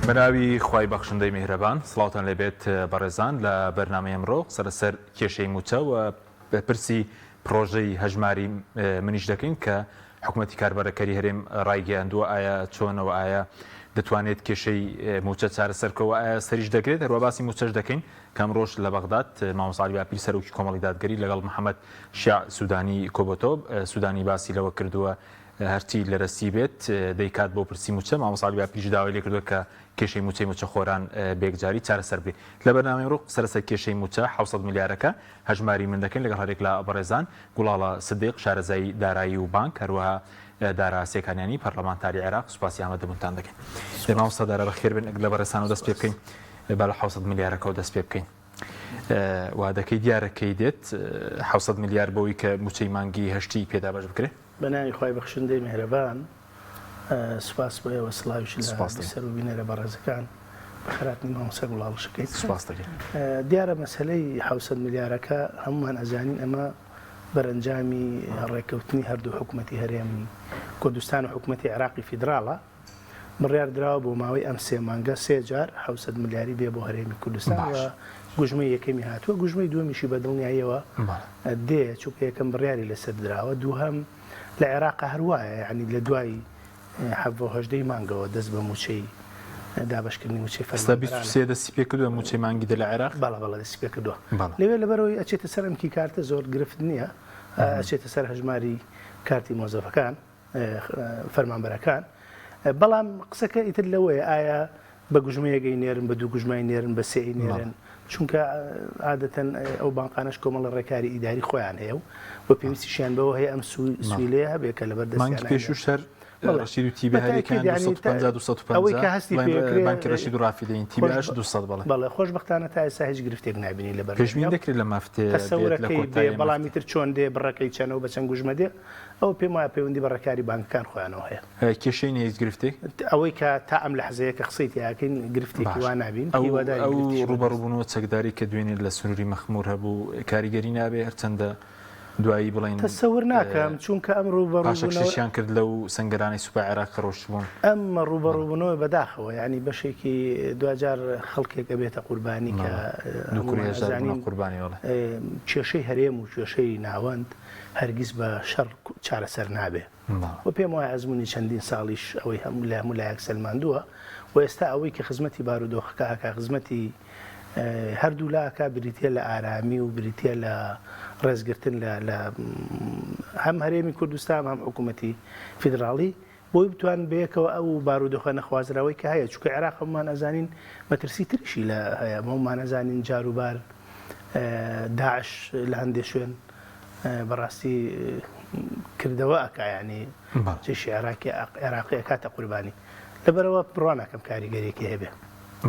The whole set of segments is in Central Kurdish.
بەناوی خوای بەخشندەی میهرەبان سڵاوتان لەبێت بەڕێزان لە بەرنامەی ئەمڕۆ سەرەسەر کێشەی موچە و بەپرسی پرۆژەی هەژماری منیش دەکەین کە حکوومەتی کاربارەکەری هەرێم ڕایگەیاندووە ئایا چۆنەوە ئایا دەتوانێت کێشەی موچە چارەسەرکەوە ئایا سەریش دەکرێت هەروە باسی موچەش دەکەین کەم ڕۆژ لە بەغداد مامۆستا باپیر سەرۆکی کۆمەڵی دادگەری لەگەڵ محەممەد شیع سوودانی کۆبۆتۆ سوودانی باسی لەوە کردووە هەرچی لەرەسی بێت دەیکات بۆ پرسی موچە مامۆستا باپیرش داوای لێ کردووە کە کێشەی موچە خۆران بێکجاری چارەسەر بێت لە بەرنامەی ڕۆ سەرەسەر کێشەی موچە 700 میلیارەکە هەژماری من دەکەین لەگەڵ هەرێک لە بەڕێزان گوڵاڵە سدیق شارەزایی دارایی و بانک هەروەها دارا سێکانیانی پەرلەمانتاری عێراق سوپاسی ئامادەبوونتان دەکەین مامۆستا دارا بەخێر بن لە بەڕێزان و دەست پێ بکەین با لە 700 میلیارەکە دەست پێ بکەین وا دەکەی دیارەکەی دێت 700 میلیار بەوەی کە موچەی مانگی هەشتی پێدا بەش بکرێت بەناوی خوای بەخشندەی میهرەبان سوپاس بۆ ئێوە سڵاویش لە سەر و بینەرە بەڕێزەکان بەخێراتنی مامۆستا گوڵاڵشەکەیت سوپاس دەکەین دیارە مەسەلەی 700 میلیارەکە هەمومان ئەزانین ئەمە بەرەنجامی ڕێککەوتنی هەردوو حکوومەتی هەرێمی کوردستان و حکوومەتی عێراقی فیدراڵە بڕیار دراوە بۆ ماوەی ئەم سێ مانگە سێ جار 700 میلیاری بێ بۆ هەرێمی کوردستان و گوژمەی یەکەمی هاتووە گوژمەی دووەمیشی بەدڵنیاییەوە دێ چووکە یەکەم بڕیاری لەسەر دراوە دووهەم لە عێراق هەروایە یعنی لە دوای 7 مانگەوە دەست بە موچەی دابشکردنی موچەی فەرمانبەرانە دەستی پێ کردووە موچەی مانگی لە عێراق بەڵێ دەستی پێ کردووە لەوێ لەبەرەوەی ئەچێتە سەر ئەمکی کارتە زۆر گرفت نییە ئەچێتە سەر هەژماری کارتی مۆزەفەکان فەرمانبەرەکان بەڵام قسەکە ئیتر لەوەیە ئایا بە گوژمەیەگەی نێرن بە دوو گوژمای نێرن بە سێی نێرن چونکە عادەتەن ئەو بانقانەش کۆمەڵە ڕێکاری ئیداری خۆیان هەیە و پێویستیشیان بەوە هەیە ئەم سویلەیە هەبێت کە لەبەر دەستیان پێش و شەر ڕەشید و تیبە هەریەکان 250 بانکی ڕەشید و ڕافیدەین تیبەش 200 بەڵێ خۆشبەختانە تا ئێستا هیچ گرفتێک نابینی لەبەر پێشبین دەکرێت لە مافتێ تەسەورەکەی بێ بەڵامی تر چۆن دێ بڕەکەی چەنەوە بە چەند گوژمە دێ ئەو پێم وایە پەیوەندی بە ڕێکاری بانکەکان خۆیانەوە هەیە کێشەی نیە هیچ گرفتێک ئەوەی کە تا ئەم لەحزەیە کە قسەی تیاکەین گرفتێکی وا نابین ئەو ڕوبەڕووبوونەوە چەکداری کە دوێنێ لە سنووری مەخموور هەبوو کاریگەری نابێ هەرچەندە دوایی بڵین تەسەور ناکەم چونکە ئەم ڕوبەڕووبوونەوەیان کرد لەو سنگەرانی سوپای عێراق ڕۆشتبوون ئەم ڕوبەڕووبوونەوە بەداخەوە ینی بەشێکی دوجار خەڵکێکە بێتە قوربانی کە قوربانیوەڵە کێشەی هەرێم و کێشەی ناوەند هەرگیز بە شەڕ چارەسەر نابێ و پێم وایە ئەزمموی چەندین ساڵیش ئەوەی هەموو لە هەموو لایەک سەلماندووە و ئێستا ئەوەی کە خزمەتی بارودۆخەکە ئاکا خزمەتی هەردوو لاکە بریتە لە ئارامی و بریتە لە ڕێزگرتن لە هەم هەرێمی کوردستان هەم حکوومەتی فیدراڵی بۆی بتوان بەیەکەوە ئەو بارودۆخە نەخوازراوەی کە هەیە چونکە عێراق هەمومان ئەزانین مەترسی تریشی لە هەیە هەمومان ئەزانین جاروبار داعش لە هەندێک شوێن بەڕاستی کردەوە ئەکایانی جێشی عێراقی ئەکاتە قوربانی لەبەرەوە بڕوان ناکەم کاریگەرێکی هەبێ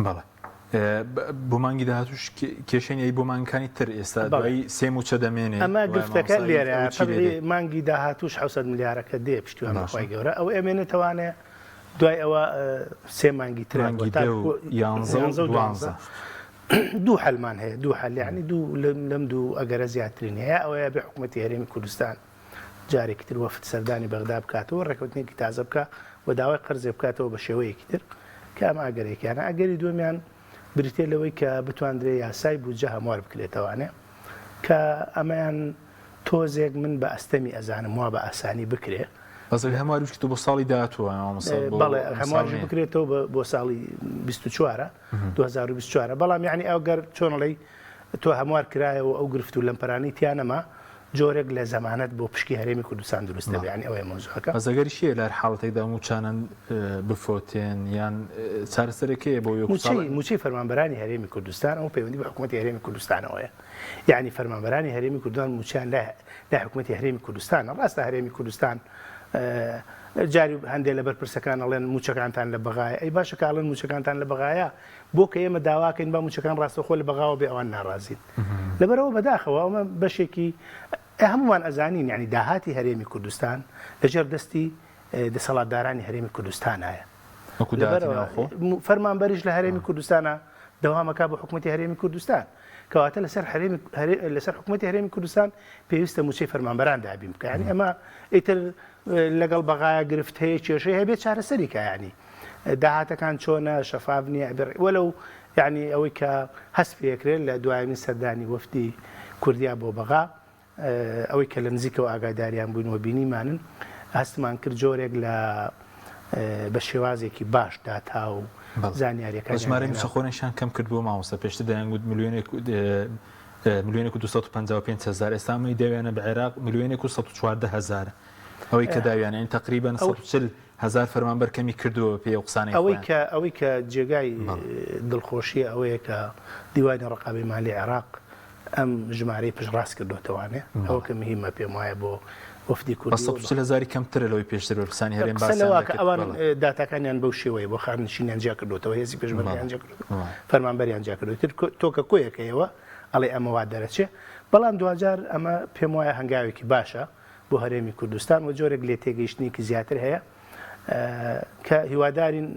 بەڵێ بۆ مانگی داهاتوش کێشەی بۆ مانگەکانی تر ئێستا دوایی سێ موچە دەمێنێت ئەمە گفتەکە لێرە مانگی داهاتوش 700 میلیارەکە دێ پشتیوان بەخوای گەورە ئەو ئەمێنێتوانێ دوای ئەوە سێ مانگی ترانگی دوو حەلمان هەیە دوو حەل یعنی دوو لەم دوو ئەگەرە زیاترین هەیە ئەوەیە بێ حکوومەتی هەرێمی کوردستان جارێکی تر وەفد سەردانی بەغدا بکاتەوە ڕێکەوتنێکی تازە بکە و داوای قەرزێ بکاتەوە بە شێوەیەکی تر کە ئەمە ئەگەرێکیانە ئەگەری دومیان بریتێ لەوەی کە بتواندرێ یاسای بودجە هەموار بکرێتەوەوانێ کە ئەمەیان تۆزێک من بە ئەستەمی ئەزانم وا بە ئاسانی بکرێ هەمواروشکە بۆ ساڵی داهاتوە بەڵێ هەموارش بکرێتەوە بۆ ساڵی 2024 بەڵام یعنی ئەو گەر چۆنڵی تۆ هەموار کرایەوە ئەو گرفت و لەمپەرانی تیانەما جۆرێک لە زەمانەت بۆ پشکی هەرێمی کوردستان دروستە ینی ئەوەیە مۆزوعەکە ئەزەگەری شیە لە حاڵەتێکدا موچانن بفۆتێن یان چارەسەرەکەیە بۆ موچەی فەرمانبەرانی هەرێمی کوردستان ئەو پەیوەندی بە حکوومەتی هەرێمی کوردستانەوەیە یعنی فەرمانبەرانی هەرێمی کوردستان موچیان لە حکوومەتی هەرێمی کوردستان ڕاستە هەرێمی کوردستان جاری هەندێک لە بەرپرسەکان ئەڵێن موچەکانتان لە بەغایە ئەی باشە کاڵن موچەکانتان لە بەغایە بۆ کە ئێمە داواکەین با موچەکان ڕاستەخۆ لە بەغاوە بێ ئەوان ناڕازین لەبەرەوە بەداخەوە ئەمە بەشێکی هەمومان ئەزانین یعنی داهاتی هەرێمی کوردستان لەژێر دەستی دەسەڵاتدارانی هەرێمی کوردستانایە فەرمانبەریش لە هەرێمی کوردستانە دەوامەکە بۆ حکوومەتی هەرێمی کوردستان کەواتە لەسەر حکوومەتی هەرێمی کوردستان پێویستە موچەی فەرمانبەران دابین بکە ینی ئەمە ئیتر لەگەڵ بەغایە گرفت هەیە کێشەی هەبێت چارەسەریکە ینی داهاتەکان چۆنە شەفاف نییە وەلو یعنی ئەوەی کە هەست پێکرێت لە دوایین سەردانی وەفدی کوردیا بۆ بەغا ئەوەی کە لە نزیکەوە ئاگاداریان بووینەوە بینیمانن هەستمان کرد جۆرێک لە بە شێوازێکی باش داتا و زانیاریەکان ژمارەی مسەخۆرێکیان کەم کردبوو مامۆستا پێشتر دەیانگوت ملیۆنێک و 255,000 ئێستا ئەمەی دەوێنە بە عێراق ملیۆنێک و 114,000 ئەوەی کە داویانە تقریبا 140,000 فەرمانبەر کەمی کردووە پێ قسانەی ئەوەی کە جێگای دڵخۆشیە ئەوەیە کە دیوانی ڕقابەی مالی عێراق ئەم ژمارەی پشتڕاست کردوتەوانێ ئەوە کە مهمە پێم وایە بۆ وەفدی کورد 140,000 کەمترە لەوەی پێشتر بە قسانی هەرێم باسەوە ئەوان داتاکانیان بەو شێوەیە بۆ خانشینیان جیا کردوتەوە هێزی پێشمەریان جیا کردووە فەرمانبەریان جیا کردوتر تۆکە کۆیەکەیەوە ئەڵێ ئەمە وا دەرەچێ بەڵام دوجار ئەمە پێم وایە هەنگاوێکی باشە بۆ هەرێمی کوردستان و جۆرێک لێ تێگەیشتنێکی زیاتر هەیە کە هیوادارین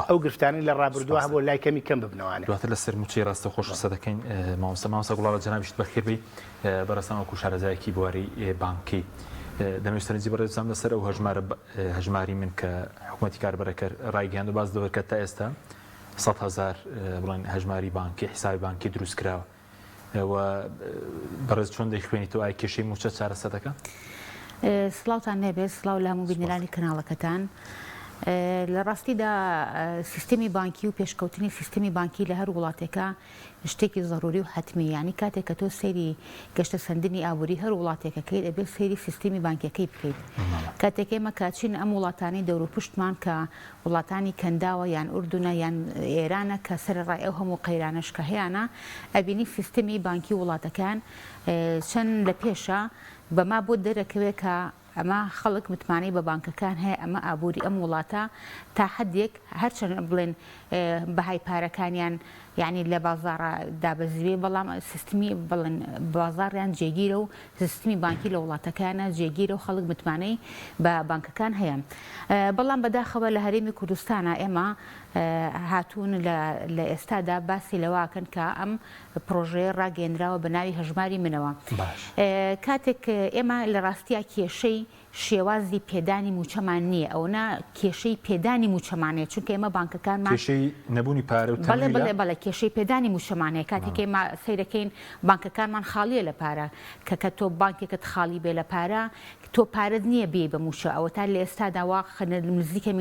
ئەو گرفتانی لە ڕابردووە بۆ لای کەمی کەم ببنەوانێت دواتر لە سەرموچی ڕاستە خۆش سەدەکەین مامۆستا گوڵاڵە جەنابیشت بەخێربی بەڕاستەوەکو شارەزایەکی بواری بانکی دەمەوێت سەرنجی بەڕێزم لەسەر ئەو هەژماری من کە حکوومەتی کاربەرەکە ڕایگەیاند و باز دەوە کە تا ئێستا 100,000 بڵێن هەژماری بانکی حسابی بانکی دروست کراوە بەڕێز چۆن دەیخوێنیتەوە ئای کێشەی موچە چارەسەدەکە؟ سڵاوتان نەبێت سڵاو لە هەموو بینەرانی کەناڵەکەتان لە ڕاستیدا سیستەمی بانکی و پێشکەوتنی سیستەمی بانکی لە هەر وڵاتێکە شتێکی ضروری و حتمی یعنی کاتێک کە تۆ سەیری گەشتە سەندنی ئابووری هەر وڵاتێکەکەیت ئەبێت سەیری سیستەمی بانکیەکەی بکەیت کاتێک ئێمە کاچین ئەم وڵاتانی دەور و پشتمان کە وڵاتانی کەنداوە یان ئوردونە یان ئێرانە کە سەرڕای ئەو هەموو قەیرانەش کە هەیەە ئەبینی سیستەمی بانکی وڵاتەکان چەند لە پێشە بەما بۆ دەرەکەوێت کە ئەمە خەڵک متمانەی بە بانکەکان هەیە ئەمە ئابووری ئەم وڵاتە تا حدێک هەرچەند بڵێن بەهای پارەکانیان یعنی لە بازاڕە دابەزیێ بەڵام سیستمی بڵێن بازاڕیان جێگیرە و سیستمی بانکی لە وڵاتەکانە جێگیرە و خەڵک متمانەی بە بانکەکان هەیە بەڵام بەداخەوە لە هەرێمی کوردستانە ئێمە هاتوون لە ئێستادا باسی لەواکەن کە ئەم پرۆژەیە ڕاگەێنراوە بە ناوی هەژماری منەوە کاتێک ئێمە لە ڕاستیا کێشەی شێوازی پێدانی موچەمان نییە ئەوە کێشەی پێدانی موچەمانەیە چونکە ئێمە بانکەکانمان کێشەی نەبوونی پارە و بەڵێ کێشەی پێدانی موچەمانەیە کاتێک ئێمە سەیرەکەین بانکەکانمان خاڵیە لە پارە کە تۆ بانکێکت خاڵی بێ لە پارە تۆ پارەت نییە بێ بە موچە ئەوە تا لە ئێستادا واخەنە نزیکە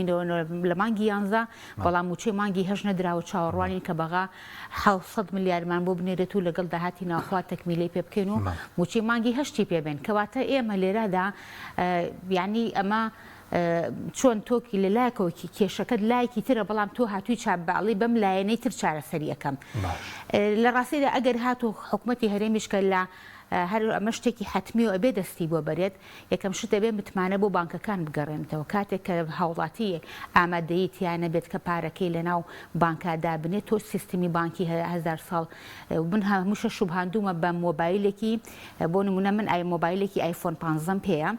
لە مانگی 11 بەڵام موچەی مانگی هەژ نەدراوە چاوەڕوانین کە بەغا 700 ملیارمان بۆ بنێرێت و لەگەڵ داهاتی ناوخوا تەکمیلەی پێ بکەین و موچەی مانگی هەشتی پێبێن کەواتە ئێمە لێرەدا یعنی ئەمە چۆن تۆکی لە لایەکەوە کێشەکەت لایەکی ترە بەڵام تۆ هاتووی چابعڵی بەم لایەنەی تر چارەسەری یەکەم لە ڕاستیدا ئەگەر هاتو حکوومەتی هەرێمیشکە لە هەر ئەمە شتێکی حتمی و ئەبێ دەستی بۆ بەرێت یەکەم شت دەبێ متمانە بۆ بانکەکان بگەڕێنەوە کاتێک کە هاوڵاتی ئامادەیەتیانە بێت کە پارەکەی لەناو بانکادا بنێت تۆ سیستمی بانکی 1000 ساڵ من هەمووشە شوبهاندومە بە مۆبایلێکی بۆ نمونە من مۆبایلێکی ئایفۆن 15 پێەیە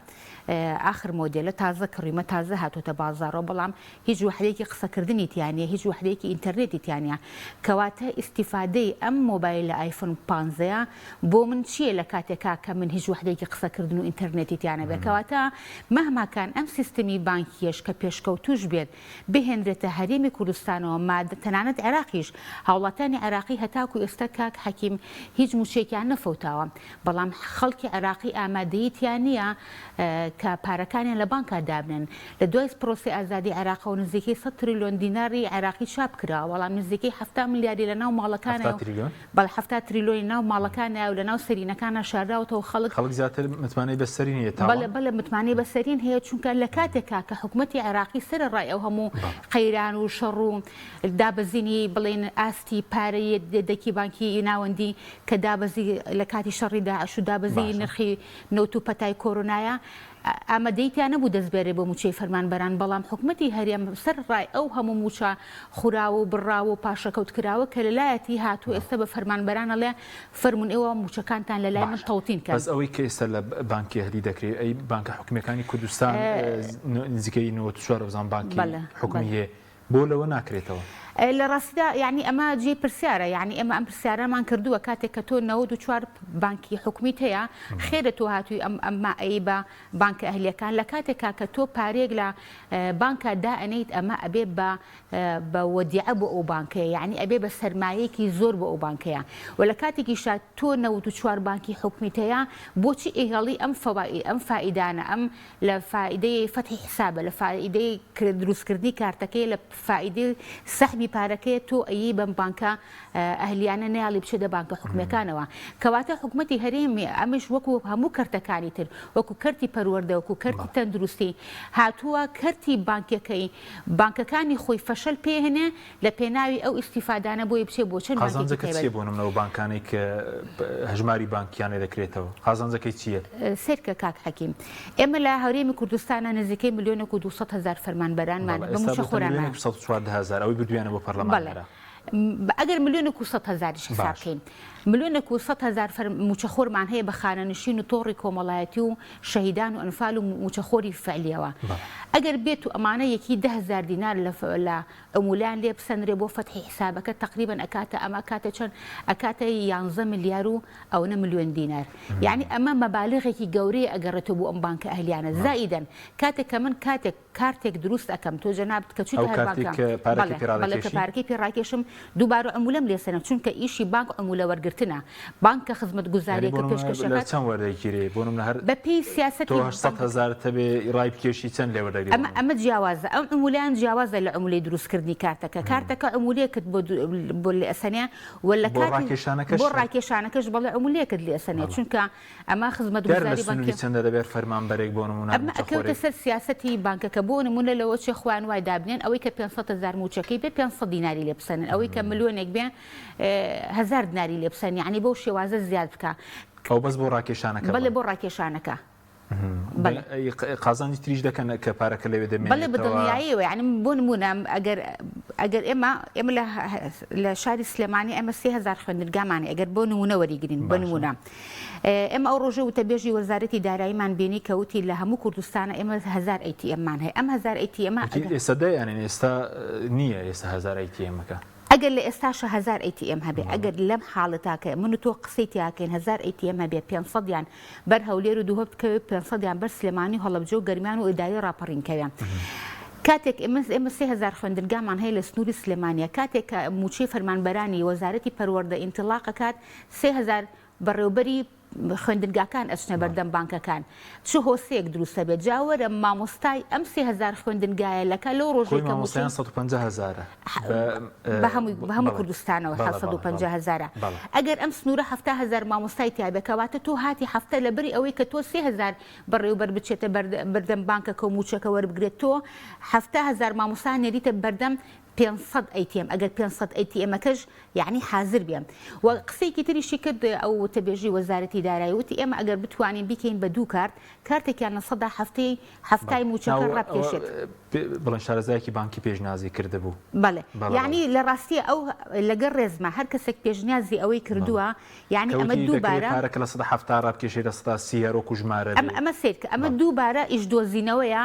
آخر مۆدلە تازە کڕیمە تازە هاتوۆتە بازارەوە بەڵام هیچ وحدێکی قسەکردنی تیانە هیچ وحدێکی ئینتەرنێتی تیانە کەواتە ئیسیفادەی ئەم مۆبایل لە ئایفۆن 15 بۆ من چییە لە کاتێکا کە من هیچ وحدێکی قسەکردن و ئینتەرنێتی تیانە بێت کەواتە مەهماکان ئەم سیستمی بانکیەش کە پێشکەوتوش بێت بهێنرێتە هەرێمی کوردستانەوە مادە تەنانەت عێراقیش هاوڵاتانی عێراقی هەتاکو ئێستا کاک حەکیم هیچ موچێکیان نەفەوتاوە بەڵام خەڵکی عێراقی ئامادەیەتیان نییە کە پارەکانیان لە بانکا دابنن لە دوای پرۆسی ئازادی عێراق و نزیکەی 100 تریلیۆن دیناری عێراقی چاپ کراوە بەڵام نزیکەی 70 ملیاردی لە ناو ماڵەکانە بەڵ 70 تریلیۆنی ناو ماڵەکانە و لە ناو سەرینەکانە شارداوەتەوە خەڵک زیاتر متمانەی بەسەرین هەیە بەڵێ متمانەی بەسەرین هەیە چونکە لە کاتێکا کە حکوومەتی عێراقی سەرڕای ئەو هەموو قەیران و شەڕ و دابەزینی بڵێن ئاستی پارەیە دەکی بانکی ناوەندی کە دابەزی لە کاتی شەڕی داعش و دابەزی نرخی نەوت و پەتای کۆرۆنایە ئامادەیتیان نەبوو دەستبێرێ بۆ موچەی فەرمانبەران بەڵام حکوومەتی هەرێم سەرڕای ئەو هەموو موچە خوراوە و بڕاوە و پاشەکەوت کراوە کە لەلایەتی هاتوو ئێستا بە فەرمانبەرانەڵێ فەرمون ئێوە موچەکانتان لەلای من تەوتین کە بەس ئەوەی کە ئێستا لە بانکی هەلی دەکرێت ئەی بانکە حکوومیەکانی کوردستان نزیکەی 94 بانکی حکومی هەیە بۆ لەوە ناکرێتەوە لە ڕاستیدا یعنی ئەمە جێ پرسیارە یعنی ئەمە ئەم پرسیارەمان کردووە کاتێک کە تۆ 94 بانکی حکومیت هەیە خێرە تۆ هاتووی ئەمما ئەی بە بانکە ئەهلیەکان لە کاتێکا کە تۆ پارێک لە بانکە دائەنیت ئەمە ئەبێ بە وەدیعە بۆ ئەو بانکەیە یعنی ئەبێ بە سەرمایەکی زۆر بۆ ئەو بانکەیە و لە کاتێکیشا تۆ 94 بانکی حکومیت هەیە بۆچی ئێهێڵی ئەم فائیدانە ئەم لە فائیدەی فەتحی حسابە لە فائیدەی دروستکردنی کارتەکەی لە فائیدەی سەحبی پارەکەی تۆ ئەیی بەم بانکە ئەهلیانە نەیاڵی بچێتە بانکە حکومیەکانەوە کەواتە حکوومەتی هەرێمی ئەمش وەکو هەموو کەرتەکانی تر وەکو کەرتی پەروەردە وەکو کەرتی تەندروستی هاتووە کەرتی بانکەکەی بانکەکانی خۆی فەشەل پێهێنێ لە پێناوی ئەو ئیسیفادانە بۆی بچێ بۆ چەند قازانجەکە بۆ نمونەوە بانکانی کە هەژماری بانکیانێ دەکرێتەوە قازانجەکەی چییە؟ سێرکە کاک حەکیم ئێمە لە هەورێمی کوردستانە نزیکەی 1,200,000 فەرمانبەران بەموشە خۆرانمان 1,400,000 ئەوەی بردویانە بۆ پەرلەمانەرە ئەگەر 1,200,000 حسابکەین 1,200,000 موچەخۆرمان هەیە بە خانەنشین و تۆڕی کۆمەڵایەتی و شەهیدان و ئەنفال و موچەخۆری فعلیەوە ئەگەر بێت و ئەمانە یەکی 10,000 دینار لە ئەمولان لێ بسەندرێ بۆ فەتحی حسابەکە تقریبا ئەکاتە ئەمە کاتە چەند ئەکاتە 11 ملیار و ئەو ملیۆن دینار یعنی ئەمە مەبالغێکی گەورەیە ئەگەڕێتەوە بۆ ئەم بانکە ئەهلیانە زائیدەن کاتێک کە من کارتێک دروست ئەەکەم تۆ جەنابەت کە چیت هەر بانکە پارەکەی پێڕاکێشم دووبارە ئەمولەم لێسەنم چونکە ئیشی بانک ئەمولە وەرگرتنە بانکە خزمەتگوزاریەکە پێشکەشەکە چەند وەردەگیرێ بۆ نمونە هەر بە پێی سیاسەتی 800,000 تەبێ ڕای بکێشی چەند لێ وەردەگیرێ ئەمە جیاوازە ئەم ئەمولیان جیاوازە لە ئەمولی دروستکردنی کارتەکە ئەمولەیەکت بۆ لێ ئەسەنێ ولا بۆ ڕاکێشانەکەش بەڵێ ئەمولەیەکت لێ ئەسەنێ چونکە ئەمە خزمەتگوزاری بانکی چەندە دەبێت فەرمانبەرێک بۆ نمونە ئەمە ئەکەوتە سەر سیاسەتی بانکەکە بۆ نمونە لەوە چێ خوان وای دابنێن ئەوەی کە 500,000 موچەکەی بێ 500 دیناری لێ بسەنن ئەوەی کە ملیۆنێک بێ 1000 دیناری لێ بسەن یعنی بەو شێوازە زیاد بکە ئەو بەس بۆ ڕاکێشانەکە بەڵێ بۆ ڕاکێشانەکە قازانی تریش دەکەن کە پارەکە لەوێ دەمێنێتەوە بەڵێ بەدڵنیاییەوە یعنی بۆ نمونە ئەگەر ئێمە لە شاری سلێمانی ئەمە 3,000 خوێندرگامانێ ئەگەر بۆ نمونە وەریگرین بە نمونە ئێمە ئەو ڕۆژە وتەبێژی وەزارەتی داراییمان بینی کەوتی لە هەموو کوردستانە ئێمە 1000 ATM-مان هەیە ئەم 1000 ATM ئێستا دەیانێن ئێستا نییە ئێستا 1000 ATM-ەکە ئەگەر لە ئێستاشە 1000 ATM هەبێ ئەگەر لەم حاڵەتاکە من و تۆ قسەی تیاکەین 1000 ATM هەبێ 500یان بەر هەولێر و دووهۆ بکەوێت 500یان بەر سلێمانی هەڵەبجە و گەرمیان و ئیداری ڕاپەڕینکەوێن کاتێک ئێمە 3,000 خوێندرگامان هەیە لە سنووری سلێمانیە کاتێک کە موچەی فەرمانبەرانی وەزارەتی پەروەردە ئینتیلاق کات 3,000 بەڕێوەبەری خوێندنگاکان ئەچنە بەردەم بانکەکان چ هۆسەیەک دروستە بێت جاوەرە مامۆستای ئەم 3,000 خوێندنگایە لەکە لەو ڕۆژێکە 150,000 بە هەموو کوردستانەوە 150,000 ئەگەر ئەم سنوورە 70,000 مامۆستای تایبەکەواتە تۆ هاتی هەفتە لە بری ئەوەی کە تۆ 3,000 بەڕێوەبەر بچێتە بەردەم بانکەکە و موچەکە وەربگرێت تۆ 70,000 مامۆستا نێریتە بەردەم 500 ATM ئەگەر 500 ATM-ەکەش یعنی حاضر بێم و قسەیەکی تریشی کرد ئەو تەبێژی وەزارەتی دارایی وتی ئێمە ئەگەر بتوانین بکەین بە دوو کارت کارتێکیان لە سەدا هەفتای موچەکە ڕابکێشێت بڵێن شارەزایەکی بانکی پێشنیازی کرده بوو بەڵێ یعنی لە ڕاستی ئەو لەگەر ڕێزمە هەر کەسێک پێشنیازی ئەوەی کردووە یعنی ئەمە دووبارە پارەکە لە 170 ڕابکێشێت لە 130 هەرۆکو ژمارە ئەمە سێرکە ئەمە دووبارە ئیشدۆزینەوەیە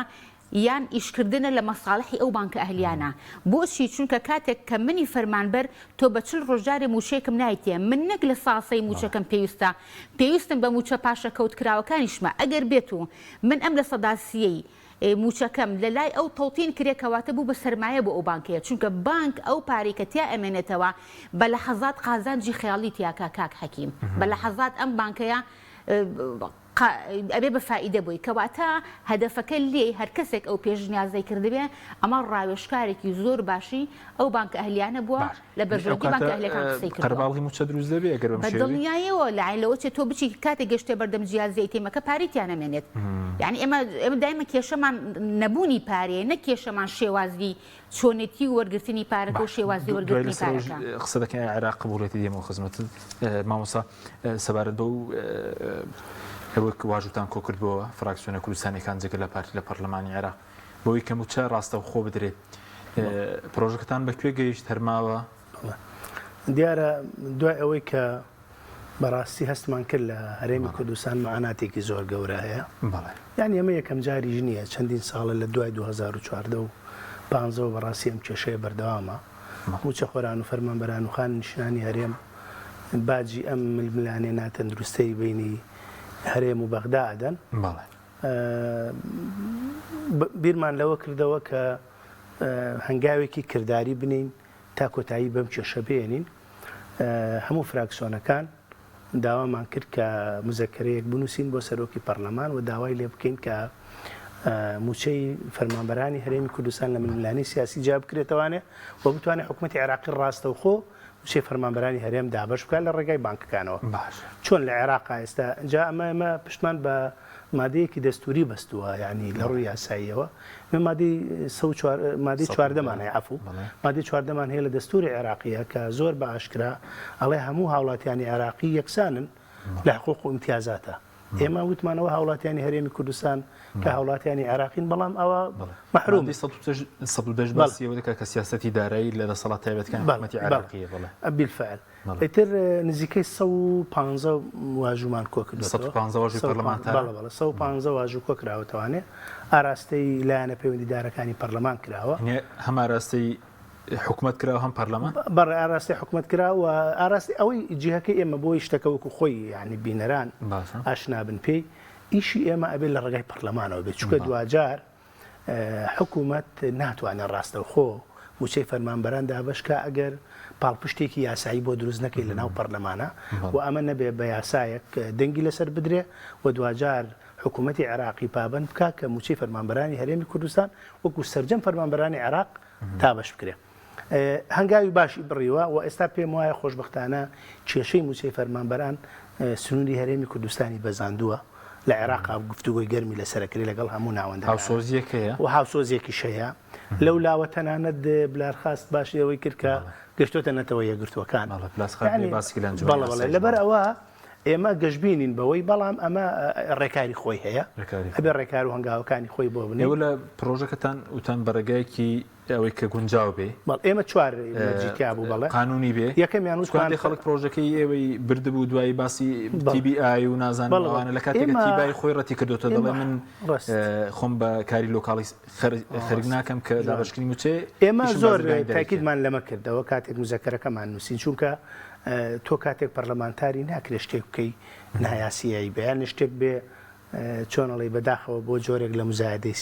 یان ئیشکردنە لە مەساڵحی ئەو بانکە ئەهلیانە بۆچی چونکە کاتێک کە منی فەرمانبەر تۆ بە چل ڕۆژارێ موچەیەکم نایتێ من نەک لە ساسەی موچەکەم پێویستم بە موچە پاشە کەوت کراوەکانیشمە ئەگەر بێت و من ئەم لە سەداسیەی موچەکەم لە لای ئەو تەڵتین کرێکەواتە بوو بە سەرمایە بۆ ئەو بانکەیە چونکە بانک ئەو پارێکە تیا ئەمێنێتەوە بە لە حەزات قازانجی خەیاڵی تیاکە کاک حەکیم بە لە حەزات ئەم بانکەیە ئەبێ بە فائیدە بووی کەواتە هەدەفەکە لێ هەر کەسێک ئەو پێشنیازەی کردبێ ئەمە ڕاوێژکارێکی زۆر باشی ئەو بانکە ئەهلیانە بووە لە بەرژەوەی بانکە ئەهلیەکان قسەی کردووە قەرباڵغی موچە دروست دەبێ ئەگەر بەم شێوەیە بەدڵنیاییەوە لەعینەوە چێت تۆ بچی کاتێک گەشتێ بەردەم جیازی ئەیتێمەکە پارێتیان نەمێنێت یعنی ئێمە دایمە کێشەمان نەبوونی پارەیە نە کێشەمان شێوازی چۆنێتی وەرگرتنی پارەکە و شێوازی وەرگرتنی پارەکە قسە دەکەین عێراق قبوڵێتی دێمەوە خزمەتت مامۆستا سەبارەت بەو ئەوە واژوتان کۆ کردبووە فراکسیۆنە کوردستانیەکان جێگە لە پارتی لە پەرلەمانی عێراق بۆی کە موچە ڕاستە و خۆ بدرێت پرۆژەکەتان بەکوێ گەیشت هەرماوە دیارە دوای ئەوەی کە بەڕاستی هەستمان کرد لە هەرێمی کوردستان مەعاناتێکی زۆر گەورە هەیە یعنی ئەمە یەکەم جاری ژنیە چەندین ساڵە لە دوای 2014 و 15 بەڕاستی ئەم کێشەیە بەردەوامە موچە خۆران و فەرمانبەران و خان نیشتانی هەرێم باجی ئەم ململانێ ناتەندروستەی بینی هەرێم و بەغدا ئەدەن بیرمان لەوە کردەوە کە هەنگاوێکی کردداری بنین تا کۆتایی بەم کێشە بێنین هەموو فراکسیۆنەکان داوامان کرد کە مزەکرەیەک بنووسین بۆ سەرۆکی پەرلەمان و داوای لێ بکەین کە موچەی فەرمانبەرانی هەرێمی کوردستان لە ململانی سیاسی جا بکرێتەوانێ و بتوانێت حکوومەتی عێراقی ڕاستەوخۆ موچەی فەرمانبەرانی هەرێم دابەش بکات لە ڕێگای بانکەکانەوە چۆن لە عێراقا ئێستا جا ئەمە پشتمان بە مادەیەکی دەستوری بەستووە یعنی لە ڕووی یاساییەوە مادەی چواردەمان هەیە عەفو مادەی چواردەمان هەیە لە دەستوری عێراقیە کە زۆر بە ئاشکرا ئەڵێ هەموو هاوڵاتیانی عێراقی یەکسانن لە حقوق و امتیازاتە ئێمە وتمانەوە هاوڵاتیانی هەرێمی کوردستان کە هاوڵاتیانی عێراقین بەڵام ئەوە محروم باسیەوە کە سیاسەتی دارایی لە دەسەڵات تایبەتەکان حکومەتی عێراقیە بالفعل ئیتر نزیکەی 150 واژومان کۆ کردووە 150 واژوو کۆ کراوەتەوانێ ئاراستەی لایەنە پەیوەندیدارەکانی پەرلەمان کراوە هەم ئاراستەی حکومت کراوە هەم پەرلەمان بەڕێ ئاراستی حکومت کراوە ئاراستی ئەوەی جیهەکەی ئێمە بۆی شتەکە وەکو خۆی یعنی بینەران ئاشنا بن پێی ئیشی ئێمە ئەبێت لە ڕێگای پەرلەمانەوە بێت چونکە دوجار حکوومەت ناتوانێت ڕاستەوخۆ موچەی فەرمانبەران دابەشکە ئەگەر پاڵپشتێکی یاسایی بۆ دروست نەکەی لە ناو پەرلەمانە و ئەمە نەبێ بە یاسایەک دەنگی لەسەر بدرێ و دوجار حکوومەتی عێراقی پابند بکە کە موچەی فەرمانبەرانی هەرێمی کوردستان وەکو سەرجەم فەرمانبەرانی عێراق تابەش بکرێ هەنگاوی باشی بڕیوە و ئێستا پێم وایە خۆشبەختانە کێشەی موچەی فەرمانبەران سنووری هەرێمی کوردستانی بەزاندووە لە عێراقا گفتوگۆی گەرمی لەسەرەکری لەگەڵ هەموو ناوەندە هاوسۆزیەکەیە و هاوسۆزیەکیش هەیە لەو لاوە تەنانەت بلارخاست باشی ئەوەی کرد کە گەشتۆتە نەتەوە یەکگرتووەکان لەبەر ئەوە ئێمە گەشتبینین بەوەی بەڵام ئەمە ڕێکاری خۆی هەیە ئەبێ ڕێکار و هەنگاوەکانی خۆی بۆ بنێ لە پرۆژەکەتان وتان بەڕێگایەکی ئەوەی کە گونجاو بێ ئێمە چوار جیتیا بوو بەڵێ قانونی بێ یەکەمیان وتوان خەڵک پرۆژەکەی ئێوەی بردبوو دوایی باسی TBI و نازانەوانە لە کاتێکە TBI خۆی ڕەتی کردوتە دەڵێ من خۆم بە کاری لۆکاڵی خەرگ ناکەم کە دابەشکردنی موچێ ئێمە زۆر تاکیدمان لەمە کردەوە کاتێک مزەکەرەکەمان نووسین چونکە تۆ کاتێک پەرلەمانتاری ناکرێت شتێک بکەی نایاسیایی بەیان شتێک بێ چۆنەڵی بەداخەوە بۆ جۆرێک لە مزایدەی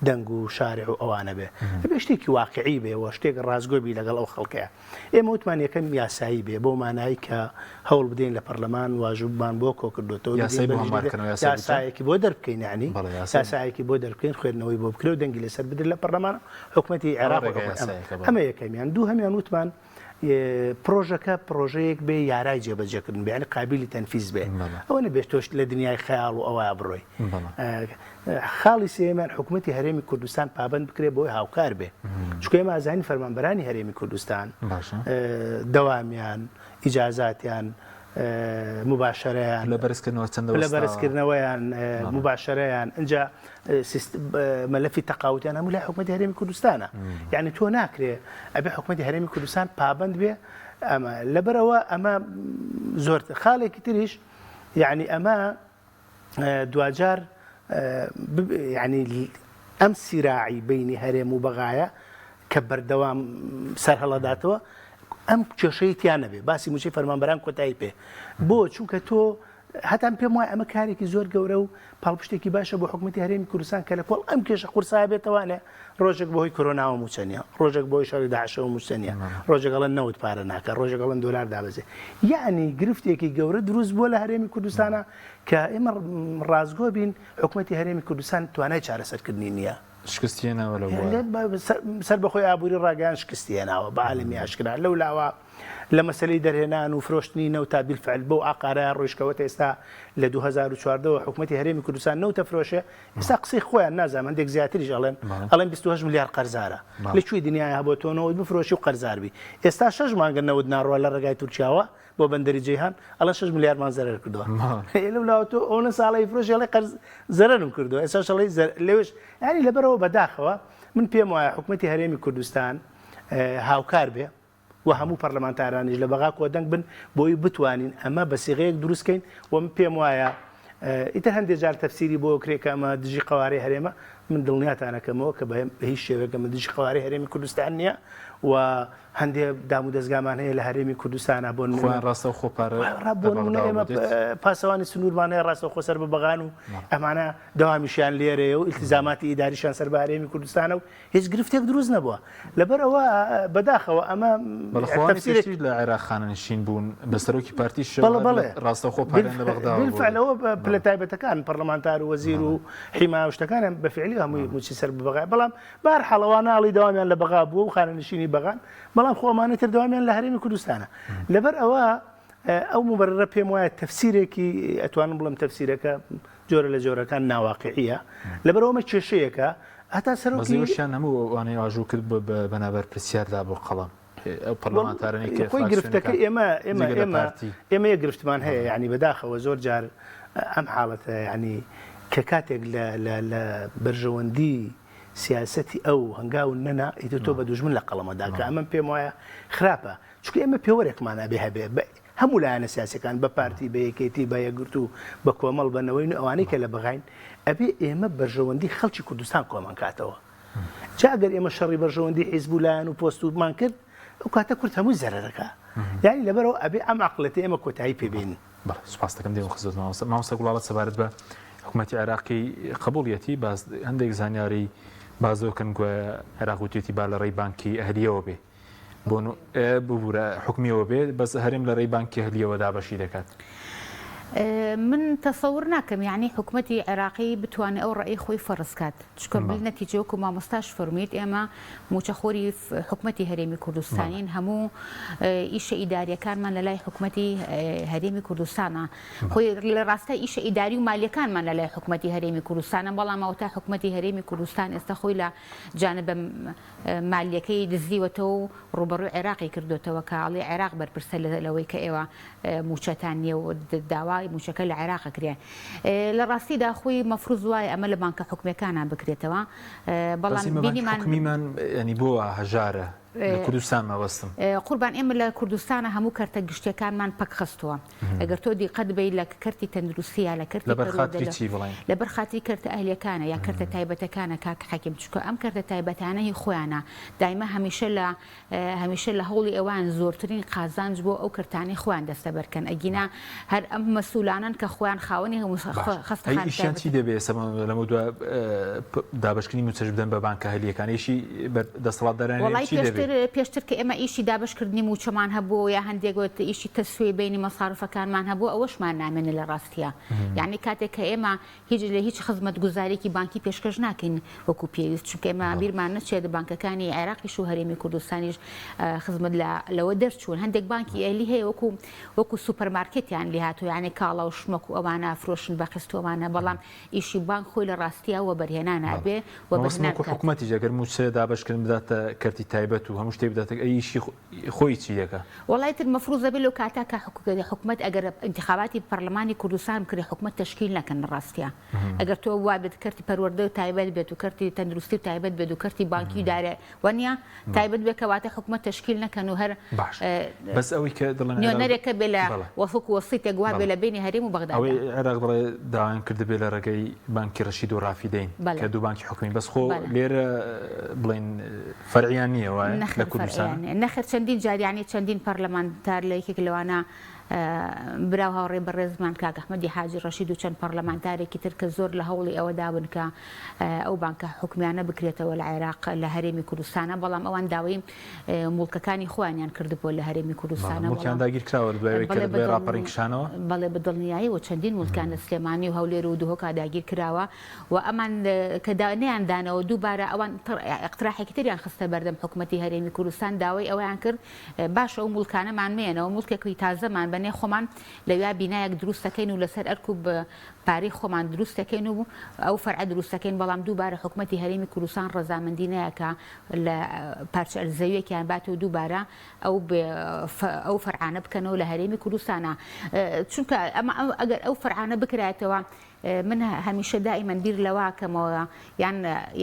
دەنگ و شارع و ئەوانە بێ بێ شتێکی واقعی بێ و شتێک ڕازگۆبی لەگەڵ ئەو خەڵکەیە ئێمە وتمان یەکەم یاسایی بێ بۆ مانایی کە هەوڵ بدەین لە پەرلەمان واژوبمان بۆ کۆ کردوێتەوە یاسایەکی بۆ دەربکەین ینی یاسایەکی بۆ دەربکەین خوێندنەوەی بۆ بکرێ و دەنگی لەسەر بدر لە پەرلەمان حکوومەتی عێراق ئەمە یەکەمیان دوو هەمیان وتمان پرۆژەکە پرۆژەیەک بێ یارای جێبەجێکردن بێ قابلی تەنفیز بێ ئەوە نەبێت تۆش لە دنیای خەیاڵ و ئەوە بڕۆی خاڵی سێمان حکوومەتی هەرێمی کوردستان پابند بکرێ بۆی هاوکار بێ چونکە ئێمە ئازانی فەرمانبەرانی هەرێمی کوردستان دەوامیان ئیجازاتیان مباشرەیان لە بەرزکردنەوەیان مباشرەیان ئەنجا مەلەفی تەقاوتیان هەموو لای حکوومەتی هەرێمی کوردستانە یعنی تۆ ناکرێ ئەبێ حکوومەتی هەرێمی کوردستان پابند بێ ئەمە لەبەرەوە ئەمە زۆر خاڵێکی تریش یعنی ئەمە دوجار ینی ئەم سیراعی بینی هەرێم و بەغایە کە بەردەوام سەرهەڵەداتەوە ئەم کێشەی تیان نەبێ باسی موچەی فەرمانبەران کۆتایی پێ بۆ چونکە تۆ هەتان پێم وایە ئەمە کارێکی زۆر گەورە و پاڵپشتێکی باشە بۆ حکوومەتی هەرێمی کوردستان کە لە کۆڵ ئەم کێشە قورسا بێتەوانێ ڕۆژێک بۆی کۆرۆناوە موچەنیە ڕۆژێک بۆی شەڕی داعشەوە موچەنیە ڕۆژێکەڵەن نەوت پارە ناکە ڕۆژێکەڵەن دۆلار دابەزێ یعنی گرفتێکی گەورە دروست بووە لە هەرێمی کوردستانە کە ئێمە ڕازگۆ بین حکوومەتی هەرێمی کوردستان توانای چارەسەرکردنی نییە سەر بەخۆی ئابووری ڕاگەیان شکستیێناوە بە عالمی ئاشکرا لەو لاوە لە مەسلەی دەرهێنان و فرۆشتنی نەوت تا بیلفعل بۆ ئاقارە ڕۆیشکەوەتە ئێستا لە 2014 حکوومەتی هەرێمی کوردستان نەوتە فرۆشێ ئێستا قسەی خۆیان نازانن هەندێک زیاتریش ئەڵێن 28 ملیار قەرزارە لەکوێی دنیای هەبۆتەوەی بفرۆشی و قەرزاربی ئێستا 6 مانگە نەوت ناڕوە لە ڕێگای تورکیاوە بۆ بەندەری جیهان ئەڵە 6 ملیارمان زەرەر کردووە لەو لاوەتۆ ئەوە ساڵی فرۆشی ئەڵێ قەرز زەرەرم کردووە ئێستا شەڵی لەوێش ینی لەبەرەوە بەداخەوە من پێم وایە حکوومەتی هەرێمی کوردستان هاوکار بێ و هەموو پەرلەمانتارانیش لە بەغا کۆدەنگ بن بۆی بتوانین ئەمە بە سیغەیەک دروستکەین و من پێم وایە ئیتر هەندێک جار تەفسیری بۆ کرێکە ئەمە دژی قوارەی هەرێمە من دڵنیاتانەکەمەوە کە بە هیچ شێوەیەکە من دژی خەواری هەرێمی کوردستان نییە و هەندێک دام و دەستگامان هەیە لە هەرێمی کوردستانە بۆ ڕاستە خۆپارە بۆ نمونە ئێمە پاسەوانی سنوورمانەیە ڕاستە خۆ سەر بە بەغان و ئەمانە داوامیشیان لێرەیە و ئیلتیزاماتی ئیداریشان سەر بە هەرێمی کوردستانە و هیچ گرفتێک دروست نەبووە لەبەرەوە بەداخەوە ئەمە تەفسیرێکی لە عێراق خانەنشین بوون بەسەرۆکی پارتیش ڕاستە خۆپارێن لە بەغدا بالفعلەوە پلە تایبەتەکان پەرلەمانتار و وەزیر و حیما و شتەکانیان بەفعلی هەمووی موچی سەر بە بەغا بەڵام بەرحاڵەواناڵی داوامیان لە بەغا بووە و خانەنشینی بەغان بەڵام خۆمانە تر داوامیان لە هەرێمی کوردستانە لەبەر ئەوە ئەو مبەررە پێم وایە تەفسیرێکی ئەتوانم بڵم تەفسیرەکە جۆرە لە جۆرەکان ناواقعیە لەبەرەوەمە کێشەیەکە هەتا سەرۆکیشیان هەموو وانەی ئاژوو کرد بەنابەر پرسیاردا بۆ قەڵام ئەو پەرلەمانتارانێکی خۆی گرفتەکە ئێمە یە گرفتمان هەیە یعنی بەداخەوە زۆر جار ئەم حاڵەتە ینی کە کاتێک لە بەرژەوەندی سیاسەتی ئەو هەنگاو نەنا ئیتر تۆ بە دوژمن لە قەڵەمەدا کە ئەمە پێم وایە خراپە چونکە ئێمە پێوەرێکمانە بێ هەبێ هەموو لایەنە سیاسەکان بە پارتی بە یەکێتی بە یەکگرت و بە کۆمەڵ بنەوەی ئەوانەی کە لە بەغاین ئەبێ ئێمە بەرژەوەندی خەڵکی کوردستان کۆمان کاتەوە جا ئەگەر ئێمە شەڕی بەرژەوەندی حیزب و لایەن و پۆست ومان کرد ئەو کاتە کورد هەمووی زەرەرەکە یعنی لەبەرەوە ئەبێ ئەم عەقڵەتە ئێمە کۆتایی پێبین. سوپاس دەکەم دێوە خزت مامۆستا گوڵاڵەت سەبارەت بە حکوومەتی عێراقی قبوڵیەتی هەندێک زانیاری بازۆکن گوێ عێراق وتێتی با لە ڕێی بانکی ئەهلیەوە بێ بۆ ببوورە حکمیەوە بێ بەس هەرێم لە ڕێی بانکی ئەهلیەوە دابەشی دەکات. من تصور ناکەم یعنی حکوومەتی عێراقی بتوانێت ئەو ڕێی خۆی فەرزکات چکە نەتیجەوەکو مامۆستاش فەرموویت ئێمە موچەخۆری حکوومەتی هەرێمی کوردستانین هەموو ئیشە ئیداریەکانمان لە لای حکوومەتی هەرێمی کوردستانە خۆی لە ڕاستە ئیشە ئیداری و مالیەکانمان لە لای حکوومەتی هەرێمی کوردستانە بەڵام ئەوتا حکوومەتی هەرێمی کوردستان ئێستا خۆی لە جانبە مالیەکەی دزیوەتەوە و ڕوبەڕووی عێراقی کردوتەوە کاڵی عێراق بەرپرسە لەوەی کە ئێوە موچەتان نیە و داوا موچەکە لە عێراق کرێ لە ڕاستیدا خۆی مەفروض وایە ئەمە لە بانکە حکوومیەکانان بکرێتەوە بەڵام بینیمان ینی بۆ هەژارە لە کوردستان مەوەستم قوربان ئێمە لە کوردستانە هەموو کەرتە گشتیەکانمان پەک خستووە ئەگەر تۆ دیقەت بێ لە کەرتی تەندروستیە لە کەرتی لە بەرخاتری کەرتە ئەهلیەکانە یا کەرتە تایبەتەکانە کاک حەکیم چکە ئەم کەرتە تایبەتانەی خۆیانە دایمە هەمیشە لە هەوڵی ئەوان زۆرترین قازانج بۆ ئەو کەرتانی خۆیان دەستە بەرکەن ئەگینا هەر ئەم مەسئولانن کە خۆیان خاوەنی خەستەخان چی دەبێت لەمە دووە دابشکردنی موچەش بدەن بە بانکە هەلیەکانیشی دەسەڵاتدارانی چی دەبێت پێشتر کە ئێمە ئیشی دابشکردنی موچەمان هەبوو یا هەندێک ئیشی تەسوێ بینی مەسارفەکانمان هەبوو ئەوەشمان نامێنێت لە ڕاستیە یعنی کاتێک کە ئێمە هیچ خزمەت گوزارێکی بانکی پێشکەش ناکەین وەکو پێویست چونکە ئێمە بیرمان نەچێت بانکەکانی عێراقیش و هەرێمی کوردستانیش خزمەت لەوە دەرچوون هەندێک بانکی ئێلی هەیە وەکو سوپەرمارکێتیان لێ هاتووە یعنی کاڵا و شمەک و ئەوانە فرۆشن بە خستوەوانە بەڵام ئیشی بانک خۆی لە ڕاستیەوە بەرهێنا نابێ حکوومەتی جەگەر موچە دابشکردن بداتە کەرتی تایبەت و هەموو شتێ بداتە ئەیشی خۆی چی دەکە وڵایتر مەفروضە بێت لەو کاتا کە حکوومەت ئەگەر انتخاباتی پەرلەمانی کوردستان بکرێ حکوومەت تشکیل نەکەن لە ڕاستیە ئەگەر تۆ وا بێت کەرتی پەروەردە و تایبەت بێت و کەرتی تەندروستی و تایبەت بێت و کەرتی بانکی دارە وانە تایبەت بێت کەواتە حکوومەت تشکیل نەکەن و هەر بەس ئەوەی کە نێرێکە بێ لە وەفق وەسیتێک وا بێ لە بینی هەرێم و بەغداد ئەوەی عێراق بڵێ داوایان کرد بێ لە ڕێگەی بانکی ڕەشید و ڕافیدەین کە دوو بانکی حکومی بەس خۆ لێرە بڵێن فەرعیان نییە وایە لە کوردستان نەخێر چەندین جاریانی چەندین پەرلەمانتار لە یەکێک لەوانە براو هاوڕێ بەڕێزمان کاک ئەحمەدی حاجی ڕەشید و چەند پەرلەمانتارێکی تر کە زۆر لە هەوڵی ئەوە دابن کە ئەو بانکە حکومیانە بکرێتەوە لە عێراق لە هەرێمی کوردستانە بەڵام ئەوان داوای موڵکەکانی خۆیانیان کردبوو لە هەرێمی کوردستانە داگیر کراوە ڕاپەڕینکشانەوە بەڵێ بەدڵنیایی و چەندین مولکان لە سلێمانی و هەولێر و دوهۆکا داگیر کراوە و ئەمان کە نەیان دانەوە دووبارە ئەوان اقتراحێکی تریان خستە بەردەم حکوومەتی هەرێمی کوردستان داوای ئەویان کرد باشە ئەو مولکانەمان مێنەوە مولکێکی تازەمان بەنێ خۆمان لەویا بینایەک دروستەکەین و لەسەر ئەرک و پارەی خۆمان دروستەکەین و ئەو فەرعە دروستەکەین بەڵام دووبارە حکوومەتی هەرێمی کوردستان ڕەزامەندی نایەکە لە پارچە ئەرزەویەکیان باتەوە دووبارە ئەو فەرعانە بکەنەوە لە هەرێمی کوردستانە چونکە ئەمە ئەگەر ئەو فەرعانە بکرێتەوە من هەمیشە دائیمەن بیر لەواکەمەوە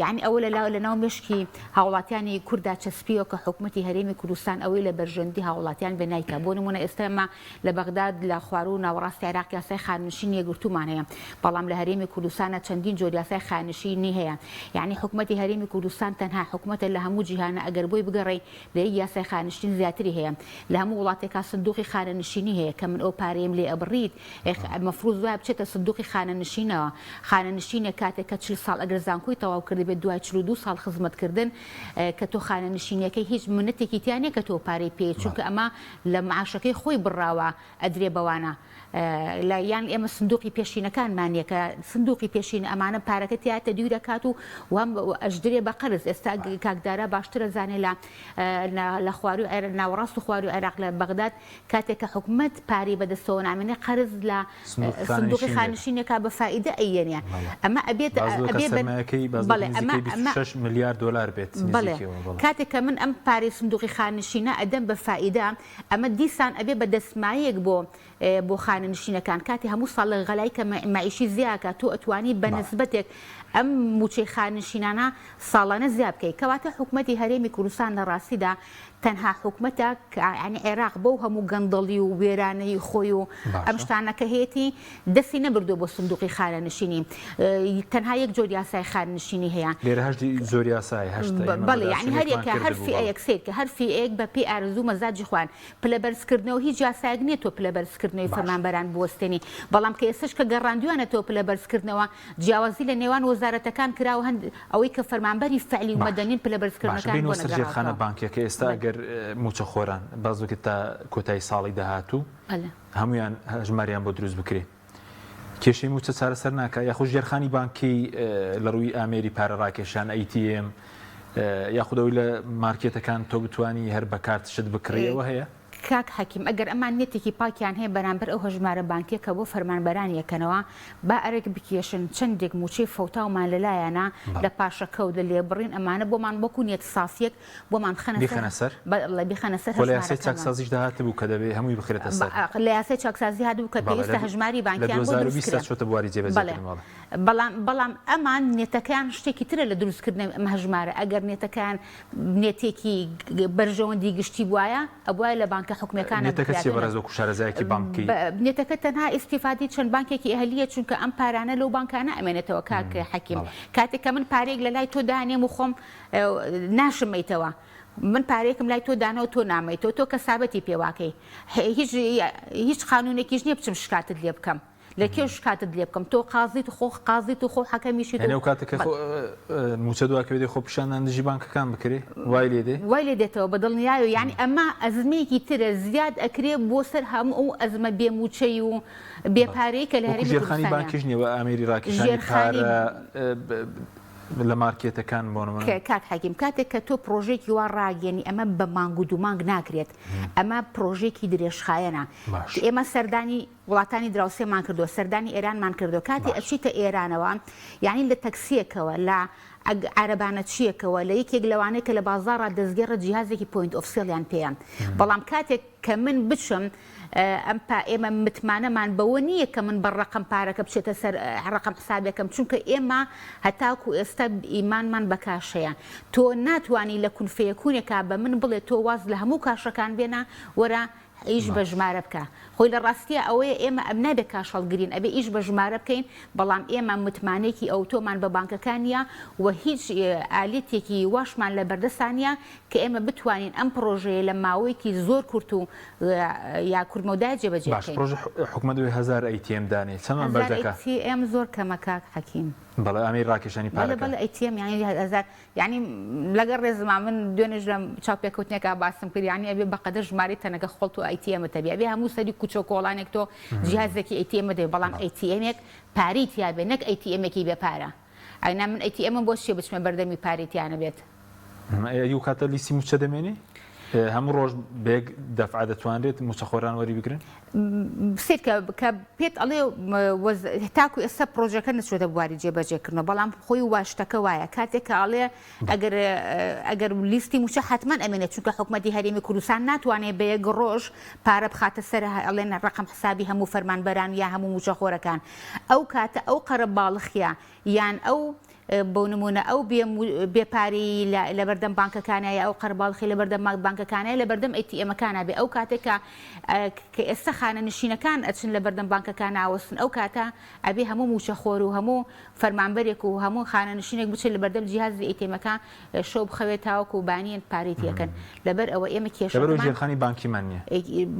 یان ئەوە لەناو مشکی هاوڵاتیانی کووردا چەسپیەوە کە حکوومەتی هەرێمی کوردستان ئەوەی لە بەرژەندی هاوڵاتیان بە نایکە بۆ نمونە ئێستاما لە بەغداد لە خوار و ناوەڕاستی عێراق یاسای خانشینی یەکگرتومان هەیە بەڵام لە هەرێمی کوردستانە چەندین جۆر یاسای خانشینی هەیە یعنی حکوومەتی هەرێمی کوردستان تەنها حکوومەتە لە هەموو جیهانە ئەگەر بۆی بگەڕێ لە یاسای خانشین زیاتری هەیە لە هەموو وڵاتێکا سندوقی خانەنشینی هەیە کە من ئەو پارەیم لێ ئەبڕیت مەفروض وایە بچێتە سندوقی خانەنشینەوە خانەنشینە کاتێک کە 40 ساڵ ئەگەر زانکۆی تەواو کردی بێت دوای 42 ساڵ خزمەتکردن کە تۆ خانەنشینیەکەی هیچ منەتێکی تیانە کە تۆ پارەی پێ چونکە ئەمە لە معاشەکەی خۆی بڕاوە ئەدرێ بەوانە لا یان ئێمە سندوقی پێشینەکانمانە کە سندوقی پێشین ئەمانە پارەکە تیاتە دوور دەکات و ئەژدرێ بە قەرز ئێستا کاکدارە باشترە زانێ لە خواروی ناوەڕاست و خواروی عێراق لە بەغداد کاتێک کە حکوومەت پارەی بەدەستەوە نامێنێ قەرز لە سندوقی خانشینێکا بە فائیدە ئەیێنێ ئەمە ئەبێت 6 میلیارد دلار بێت کاتێک کە من ئەم پارەی سندوقی خانشینە ئەدەم بە فائیدە ئەمە دیسان ئەبێ بە دەسمایەک بۆ خانەنشینەکان کاتی هەموو ساڵ لە غەلای کە مەعیشی زیاکە تۆ ئەتوانی بە نسبەتێک ئەم موچەی خانشینانە ساڵانە زیاد بکەیت کەواتە حکوومەتی هەرێمی کوردستان لە ڕاستیدا تەنها حکوومەتە ینی عێراق بەو هەموو گەندەڵی و وێرانەی خۆی و ئەم شتانەکە هەیەی دەستی نەبردو بۆ سندوقی خانەنشینی تەنها یەک جۆر یاسای خاننشینی هەیە لێرە هەشتی زۆر یاسای بەڵێ یعنی هەرێکە هەرفی ئەیەکسێت کە هەرفی ئەیەک بە پێی ئارزوو مەزاجی خوان پلەبەرزکردنەوە هیچ یاسایەک نییە تۆ پلەبەرزکردنەوەی فەرمانبەران بوەستێنی بەڵام کە ئێستش کە گەڕاندویانە تۆ پلەبەرزکردنەوە جیاوازی لە نێوان وەزارەتەکان کراوە هەند ئەوەی کە فەرمانبەری فعلی و مەدەنین پلەبەرزکردنەکان بۆ سەرجێرخانە بانکیەکە ئێستا ئەگەر موچە خۆران بازوکە تا کۆتایی ساڵی داهاتوو هەمویان هەژماریان بۆ دروست بکرێ کێشەی موچە چارەسەر ناکە یاخود ژێرخانی بانکی لە ڕووی ئامێری پارە ڕاکێشان ATM یاخودەوەی لە مارکێتەکان تۆ بتوانی هەر بەکارتشت بکڕیەوە هەیە کاک حەکیم ئەگەر ئەمان نێتێکی پاکیان هەیە بەرامبەر ئەو هەژمارە بانکیە کە بۆ فەرمانبەران یەکەنەوە با ئەرێک بکێشن چەندێک موچەی فەوتاومان لەلایەنە لە پاشەکەوت لە لێبڕین ئەمانە بۆمان بۆکو نێت ساسیەک بۆمان بخەنە سەر لە یاسای چاکسازیش داهاتە بوو کە دەبێت هەمووی بخرێتە سەر لە یاسای چاکسازی هاتبوو کە پێویستە هەژماری بانکیان بۆ دروستکردن چۆتە بواری جێبەجێکردنەوە بەڵام ئەمان نێتەکان شتێکی ترە لە دروستکردن ئەم هەژمارە ئەگەر نێتەکان نێتێکی بەرژەوەندی گشتی بوایە ئەوایە لە بانکە حکومەکانە نێتەکە تەنها ئیسیفادی چەند بانکێکی ئەهلیە چونکە ئەم پارانە لەو بانکانە ئەمێنێتەوە کاک حەکیم کاتێک کە من پارێک لە لای تۆ دانێم و خۆم ناشمەیتەوە من پارێکم لای تۆ دانەوە تۆ نامەیتەوە تۆ کە سابەتی پێواکەی هیچ قانونێکیش نییە بچم شکاتت لێ بکەم لە کێ شکاتت لێ بکەم تۆ قازیت و خۆ حەکەمیشیت ئەو کاتێکە موچە دوواکە بێت خۆ پیشاندان دژی بانکەکان بکرێ وای لێ دێتەوە بەدڵنیایە یعنی ئەمە ئەزمەیەکی ترە زیاد ئەکرێ بۆ سەر هەموو ئەو ئەزمە بێموچەی و بێپارەی کە لە هەرێمی ژێرخانی بانکیش نییە ئامێری ڕاکێشانی پارە لە مارکێتەکان بۆنەوە کاک حەکیم کاتێک کە تۆ پرۆژێکی وا ڕاگەنی ئەمە بە مانگ و دوومانگ ناکرێت ئەمە پرۆژێکی درێژخایەنە ئێمە سەردانی وڵاتانی دراوسێمان کردو سەردانی ئێرانمان کردو کاتی ئەچیتە ئێرانەوە یعنی لە تەکسیەکەوە لە عربانە چیەکەوە لە یەکێک لەوانەیە کە لە بازاڕە دەستگێڕە جیهازێکی پوینت ئۆفسیلیان پێیان بەڵام کاتێک کە من بچم ئێمە متمانەمان بەوە نییە کە من بە ڕقم پارەکە بچێتە سەر ڕقم حسابەکەم چونکە ئێمە هەتاکو ئێستا ئیمانمان بە کاشەیە تۆ ناتوانانی لە کونفەیەکوونێکا بە من بڵێ تۆ واز لە هەموو کاشەکان بێنە وەرە ئیش بە ژمارە بکە خۆی لە ڕاستیە ئەوەیە ئێمە ئەم نابێت کاشەڵگرین ئەبێ ئیش بە ژمارە بکەین بەڵام ئێمە متمانێکی ئەوتۆمان بە بانکەکانیە و هیچ ئالێتێکی واشمان لە بەردەستانە کە ئێمە بتوانین ئەم پرۆژەیە لە ماوەیەکی زۆر کورت و یا کورتمەودای جێبەجێ بکەین. پرۆژە حکوومەت 1000 ATM دانێ چەندمان بەردەکە؟ ATM زۆر کەمە کاک حەکیم. بەڵێ ئەمەی ڕاکێشانی پارەکە بەڵێ ATM یعنی لەگەڵ ڕێزما من دوێنێژ لە چاوپێکەوتنێکە باسم کرد یعنی ئەبێ بەقەدر ژماری تەنەکە خۆڵت و ATM تەبێ ئەبێ هەموو سەری کوچە کۆڵانێک تۆ جیهازێکی ATM دەبێ بەڵام ATMێک پارەی تیا بێ نەک ATMێکی بێپارە ئەینا من ATM بۆ چێ بچمە بەردەمی پارەی تیانە بێت یو کاتە لیسی موچە دەمێنی؟ هەموو ڕۆژ بێک دەفع دەتوانرێت موچەخۆران وەری بگرن بسیت کە پێت ئەڵێ تاکو ئێستا پرۆژەکە نەچۆتە بواری جێبەجێکردنەوە بەڵام خۆی واشتەکە وایە کاتێک کە ئەڵێ ئەگەر لیستی موچە حتمما ئەمێنێت چونکە حکوومەتی هەرێمی کوردستان ناتوانێت بە یەک ڕۆژ پارە بخاتە سەر ئەڵێن ڕقم حسابی هەموو فەرمانبەران یا هەموو موچەخۆرەکان ئەو کاتە ئەو قەرە باڵخیا یان ئەو بۆ نمونە ئەو بێپاری لە بەردەم بانکەکانایە ئەو قەرباڵخی لە بەردەم بانکەکانایە لە بەردەم ئەیتیئەمەکانە بێ ئەو کاتێکە کە ئێستا خانە نشینەکان ئەچن لە بەردەم بانکەکان ئاوەستن ئەو کاتە ئەبێ هەموو موچەخۆر و هەموو فەرمانبەرێک و هەموو خانە نشینێک بچێت لە بەردەم جیهازی ئەیتیئەمەکە شەو بخەوێت تاوەکو و بانیان پارێتیەکەن لەبەر ئەوە ئێمە کێشەمان ژێرخانی بانکیمان نییە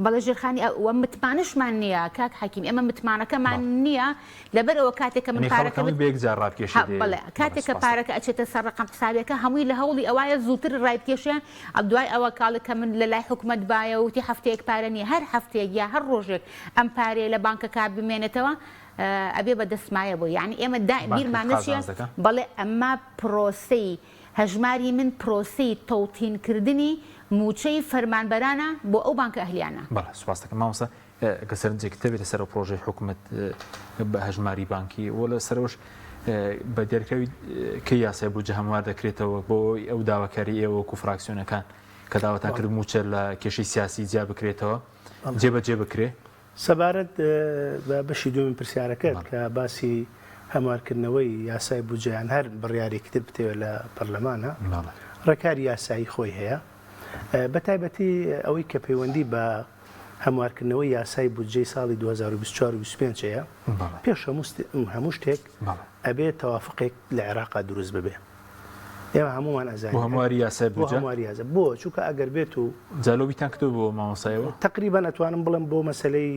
بەڵێ ژێرخانی ئەوە متمانشمان نییە کاک حەکیم ئێمە متمانەکەمان نییە لەبەر ئەوە کاتێکە من پارەکە بێک جار ڕابکێشێ بەڵێ کاتێککە پارەکە ئەچێتە سەر ڕقم حسابەکە هەمووی لە هەوڵی ئەوایە زووتر ڕایبکێشیان دوای ئەوە کاڵەکە من لە لای حکوومەت باە وتی هەفتەیەک پارە نیە هەر هەفتەیەک یا هەر ڕۆژێک ئەم پارەیە لە بانکەکە بمێنێتەوە ئەبێ بە دەستمایە بۆ یعنی ئێمە بیرمانەچیە بەڵێ ئەمما پرۆسەی هەژماری من پرۆسەی تەوتینکردنی موچەی فەرمانبەرانە بۆ ئەو بانکە ئەهلیانە بەڵێ سوپاس دەکەم مامۆستا کە سەرنجێکی تەبێت لەسەر پرۆژەی حکوومەت بە هەژماری بانکی وە لە سەرەوەش بە دیارکەوی کە یاسای بوو جە هەموار دەکرێتەوە بۆ ئەو داواکاری ئێوە وەکو فراکسیۆنەکان کە داوەتان کرد موچە لە کێشەی سیاسی جیا بکرێتەوە جێبەجێ بکرێ سەبارەت بە بەشی دومی پرسیارەکەت کە باسی هەموارکردنەوەی یاسای بودجەیان هەر بڕیارێکی تر بتێوە لە پەرلەمانە ڕێکاری یاسایی خۆی هەیە بەتایبەتی ئەوەی کە پەیوەندی بە هەموارکردنەوەی یاسای بودجەی ساڵی 2024-25 هەیە پێش هەموو شتێک ئەبێت تەوافقێک لە عێراقا دروست ببێ ئێمە هەمومان ئەزانین هەمواری یاسای بودجە بۆ چونکە ئەگەر بێت و جالۆبیتان کردو بۆ مامۆسایەوە تقریبا ئەتوانم بڵم بۆ مەسلەی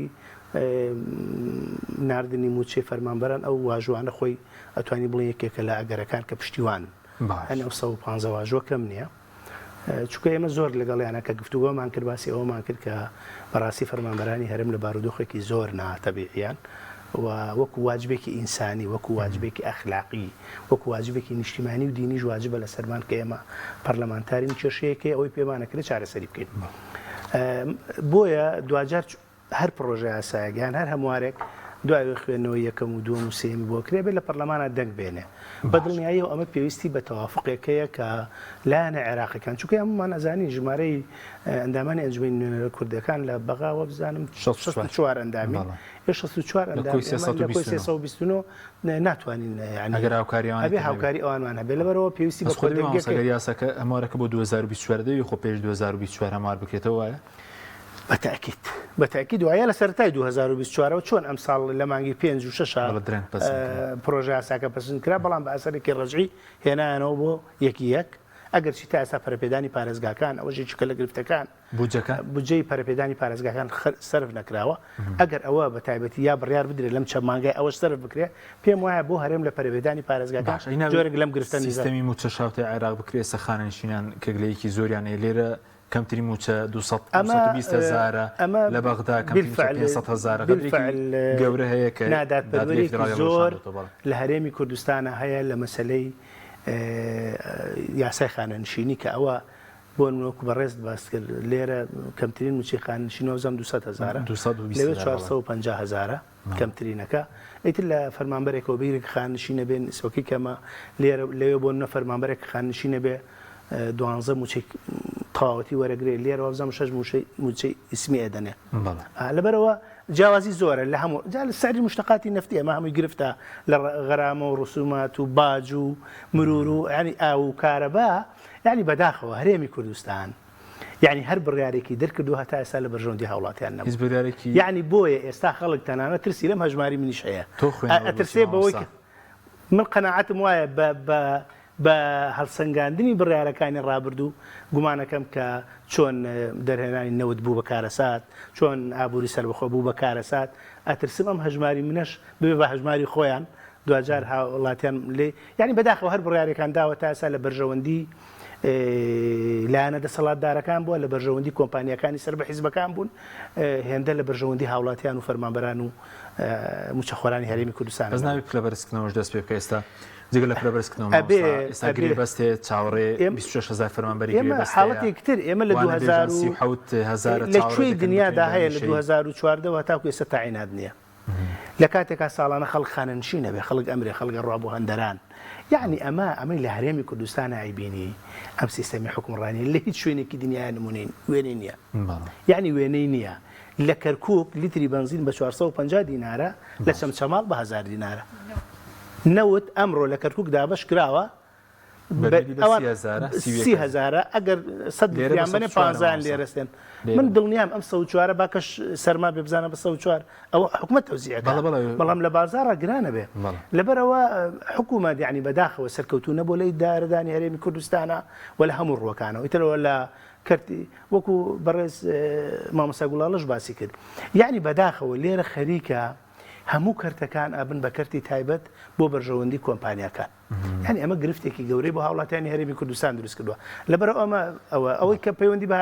ناردنی موچەی فەرمانبەران ئەو واژوانە خۆی ئەتوانی بڵێن یەکێکە لە ئەگەرەکان کە پشتیوان هەن 150 واژۆ کەم نییە چونکە ئێمە زۆر لەگەڵیانە کە گفتوگۆمان کرد باسی ئەومان کرد کە بەڕاستی فەرمانبەرانی هەرم لە بارودۆخێکی زۆر ناتەبیعیان وەکو واجبێکی ئینسانی وەکو واجبێکی ئەخلاقی وەکو واجبێکی نیشتیمانی و دینیش واجبە لە سەرمان کە ئێمە پەرلەمانتارین کێشەیەکی ئەوەی پێمانەکرێت چارەسەری بکەین بۆیە دوجار هەر پرۆژە یاسایەکان هەر هەموارێک دوای خوێندنەوەی یەکەم و دووەم و سێمی بۆ کرێ بێت لە پەرلەمانە دەنگ بێنێ بەدڵنیایی ئەمە پێویستی بە تەوافقێکەیە کە لایەنە عێراقیەکان چونکە هەمومان ئەزانین ژمارەی ئەندامانی ئەنجومەی نوێنەرە کوردەکان لە بەغاوە بزانم 64 ئەندامی 64 ئەندامی 329 ناتوانین ئەگەر هاوکاری ئەوانمان هەبێ لەبەرەوە پێویستی بە خۆی یاساکە ئەمارەکە بۆ 2024 دەوی خۆ پێش 2024 هەمار بکرێتەوە وایە بەتاکید وایە لە سەرەتای 2024 چۆن ئەم ساڵ لە مانگی 5 و 6 پرۆژە یاساکە پەسەند کرا بەڵام بە ئەسەرێکی ڕەجعی هێنایانەوە بۆ یەک ئەگەر چی تا ئێستا پەرەپێدانی پارێزگاکان ئەوەشی چکە لە گرفتەکان بودجەی پەرەپێدانی پارێزگاکان سەرف نەکراوە ئەگەر ئەوە بە تایبەتی یا بڕیار بدرێت لەم چەند مانگای ئەوەش سەرف بکرێ پێم وایە بۆ هەرێم لە پەرەپێدانی پارێزگاکان جۆرێک لەم گرفتن سیستەمی موچە شاوتەی عێراق بکرێت سەخانە نشینان کەگلەیەکی زۆریانەیە لێرە کەمتری موچە 220,000 لە بەغدا کەمتری 500,000 گەورە هەیە کە ناداتپەروەرێکی زۆر لە هەرێمی کوردستانە هەیە لە مەسلەی یاسای خانەنشینی کە ئەوە بۆ نوەکو بەڕێز باس کرد لێرە کەمترین موچی خانەنشینەوە زەم 200,000 لەوێ 450,000 کەمترینەکە ئیتر لە فەرمانبەرێکەوە بیرێک خانەنشینە بێن سۆکی کەمە لەوێ بۆ نە فەرمانبەرێک خانەنشینە بێ 12 موچەی تەواوەتی وەرەگرێ لێرەوە بزەم 6 موچەی ئیسمی ئەدەنێ لەبەرەوە جیاوازی زۆرە لە هەموو سەری مشتقاتی نفتی ئەمە هەمووی گرفتە لە غەرامە و ڕسومات و باج و مرور و ینی ئاو و کارەبا یعنی بەداخەوە هەرێمی کوردستان یعنی هەر بڕیارێکی دەرکردو هەتا ئێستا لە بەرژەوەندی هاوڵاتیان نەبوو یعنی بۆیە ئێستا خەڵک تەنانەت ترسی لەم هەژماری منیش هەیە ئەترسێ بەوەی من قەناعەتم وایە بە هەڵسەنگاندنی بڕیارەکانی ڕابردوو گومانەکەم کە چۆن دەرهێنانی نەوت بوو بە کارەسات چۆن ئابووری سەربەخۆ بوو بە کارەسات ئەترسم ئەم هەژماری منەش ببێ بە هەژماری خۆیان دوجار هاوڵاتیان لێ یعنی بەداخەوە هەر بڕیارەکان داوە تا ئێستا لە بەرژەوەندی لایەنە دەسەڵاتدارەکان بووە لە بەرژەوەندی کۆمپانیەکانی سەر بە حیزبەکان بوون هێندە لە بەرژەوەندی هاوڵاتیان و فەرمانبەران و موچەخۆرانی هەرێمی کوردستان بەس ناوی پلەبەرزکردنەوەش دەست پێ بکە ئێستا جگە لە پلەبەرزکردنەوە ئێستا گرێ بەستێ چاوەڕێ 26,000 فەرمانبەری گرێ بەستەیە حاڵەتێکی تر ئێمە لە 2000 لەکوێی دنیادا هەیە لە 2014 تاکو ئێستا تاعینات نییە لە کاتێکا ساڵانە خەڵک خانەنشینە بێ خەڵک ئەمرێ خەڵگە ڕوا بۆ هەندەران یعنی ئەمەی لە هەرێمی کوردستان ئایبینی ئەم سیستەمی حکومڕانی لە هیچ شوێنێکی دنیای نمونین وێنەی نییە یعنی وێنەی نییە لە کەرکووک لیتری بنزین بە 450 دینارە لە چەمچەماڵ بە 1000 دینارە نەوت ئەمڕۆ لە کەرکووک دابش کراوە 30,000 ئەگەر 100 لیان بنێ 15 لێرەستێن من دڵنیام ئەم 104 باکەش سەرما بێ بزانە بە 104 ئەوە حکومەت تەوزیعەکە بەڵام لە بازاڕە گرانە بێ لەبەرەوە حکوومەت یعنی بەداخەوە سەرکەوتو نەبوو لەی دارەدانی هەرێمی کوردستانە ولا هەموو ڕووەکانەوە ئیترەوە لە کردی وەکو بەڕێز مامۆستا گوڵاڵەش باسی کرد یعنی بەداخەوە لێرە خەریکە هەموو کەرتەکان ئابن بە کەرتی تایبەت بۆ بەرژەوەندی کۆمپانیەکان یعنی ئەمە گرفتێکی گەورەی بۆ هاوڵاتیانی هەرێمی کوردستان دروست کردووە لەبەرەوە ئەوەی کە پەیوەندی بە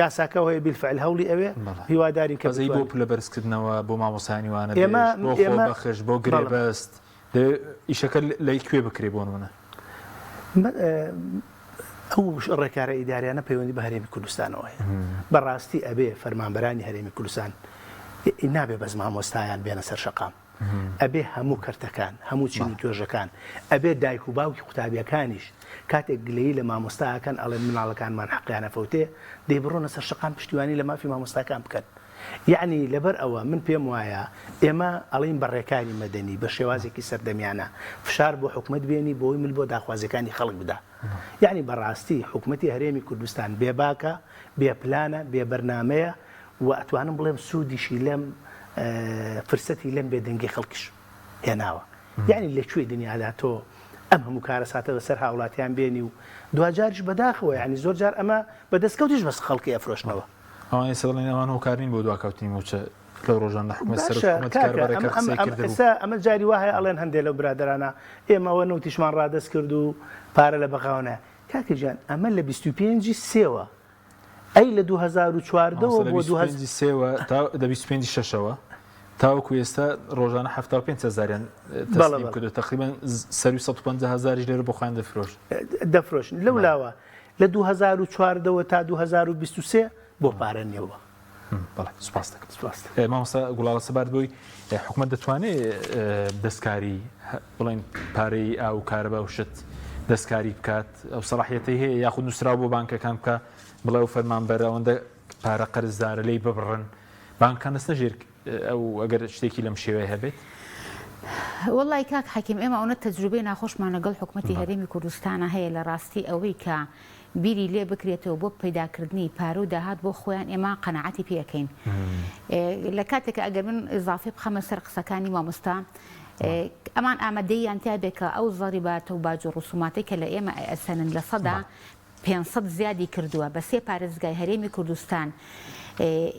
یاساکەەوەی بیلفعل هەوڵی ئەوێ هیواداری کەزەی بۆ پلەبەرزکردنەوە بۆ مامۆسایانیوانە بۆ بەخش بۆ گرێبەست ئیشەکە لەیکوێ بکرێ بۆ نمونە ئەو ڕێکارە ئیداریانە پەیوەندی بە هەرێمی کوردستانەوەی بەڕاستی ئەبێ فەرمانبەرانی هەرێمی کوردستان نابێ بەس مامۆستایان بێنە سەر شەقام ئەبێ هەموو کەرتەکان هەموو چینی توێژەکان ئەبێ دایک و باوکی قوتابیەکانیش کاتێک گلەیی لە مامۆستاکان ئەڵێن مناڵەکانمان حەقیانە فەوتێ دەی بڕۆنە سەر شەقام پشتیوانی لە مافی مامۆستاکان بکەن یعنی لەبەر ئەوە من پێم وایە ئێمە ئەڵین بەڕێکاری مەدەنی بە شێوازێکی سەردەمیانە فشار بۆ حکومت بێنی بۆی مل بۆ داخوازەکانی خەڵک بدا یعنی بەڕاستی حکومەتی هەرێمی کوردستان بێباکە بێپلانە بێبەرنامەیە و ئەتوانم بڵێم سوودیشی لەم فرسەتی لەم بێدەنگی خەڵکیش هێناوە یعنی لەکوێ دنیادا تۆ ئەم هەموو کارە ساتە بەسەر هاوڵاتیان بێنی و دوجارش بەداخەوە یعنی زۆر جار ئەمە بەدەستکەوتیش بەس خەڵکی ئەفرۆشنەوە ئەوانەی سەڵێن ئەوان هۆکارین بۆ دواکەوتنی موچە لە ڕۆژان لە حکومەت ئەمە جاری وایە ئەڵێن هەندێک لەو برادرانە ئێمەوە نوتیشمان ڕادەست کرد و پارە لە بەغاونە کاکەجان ئەمە لە 25 سێوە ئەی لە 2014 بۆ 25 شەشەوە تاوەکو ئێستا ڕۆژانە 75,000 تەسلیم کردو تقریبا 150,000 لێرە بۆ خۆیان دەفرۆشن لەولاوە لە 2014 تا 2023 بۆ پارە نێوە سوپاس دەکەم مامۆستا گوڵاڵە سەبارەت بۆی حکومەت دەتوانێت دەستکاری بڵێن پارەی ئاو کارەبا و شت دەستکاری بکات ئەو سەلاحیەتی هەیە یاخود نووسرا بۆ بانکەکان بکە بڵێ و فەرمانبەر ئەوەندە پارە قەرزدارە لی ببڕن بانکان دەست نەژێر ئەو ئەگەر شتێکی لەم شێوەیە هەبێت وڵی کاک حەکیم ئێمە ئەوە تەجروبەی ناخۆشمان لەگەڵ حکومەتی هەرێمی کوردستانە هەیە لە ڕاستی ئەوەی کە بیری لێ بکرێتەوە بۆ پەیداکردنی پارە و داهات بۆ خۆیان ئێمە قەنەعەتی پێەکەین لە کاتێکە ئەگەر من ئضافی بخەمە سەر قسەکانی مامۆستا ئەمان ئامادەیان تا بێت کە ئەو زەریباتە و باج و ڕسوماتی کە لە ئێمە ئەسەنن لە سەدا 500 زیادی کردووە بە سێ پارێزگای هەرێمی کوردستان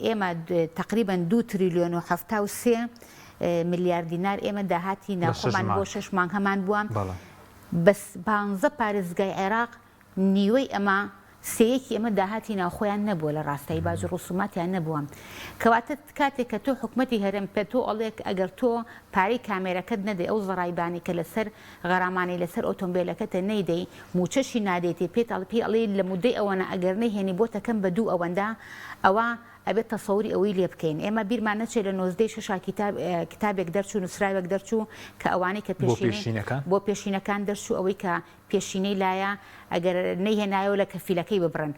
ئێمە تقریبا 2 تریلیۆن و 73 ملیار دینار ئێمە داهاتی ناوخۆمان بۆ 6 مانگ هەمان بووە بەس 15 پارێزگای عێراق نیوەی ئەمە سەیەکی ئەمە داهاتی ناوخۆیان نەبووە لە ڕاستایی باج و ڕسوماتیان نەبووە کەواتە کاتێک کە تۆ حکومەتی هەرێم پێ تۆ ئەڵێک ئەگەر تۆ پارەی کامێرەکەت نەدەی ئەو زەڕایبانی کە لەسەر غەرامانەی لەسەر ئۆتۆمبیلەکەتە نەیدەی موچەشی نادێتی پێ ئەڵێ لە مودەی ئەوەنە ئەگەر نەیهێنی بۆتەکەم بە دوو ئەوەندا ئەوە ئەبێت تەسەوری ئەوەی لێ بکەین ئێمە بیرمان نەچێت لە 96 کتابێک دەرچوو نووسراوێک دەرچوو کە ئەوانەی کە بۆ پێشینەکان دەرچوو ئەوەی کە پێشینەی لایە ئەگەر نەیهێنایەوە لە کەفیلەکەی ببڕن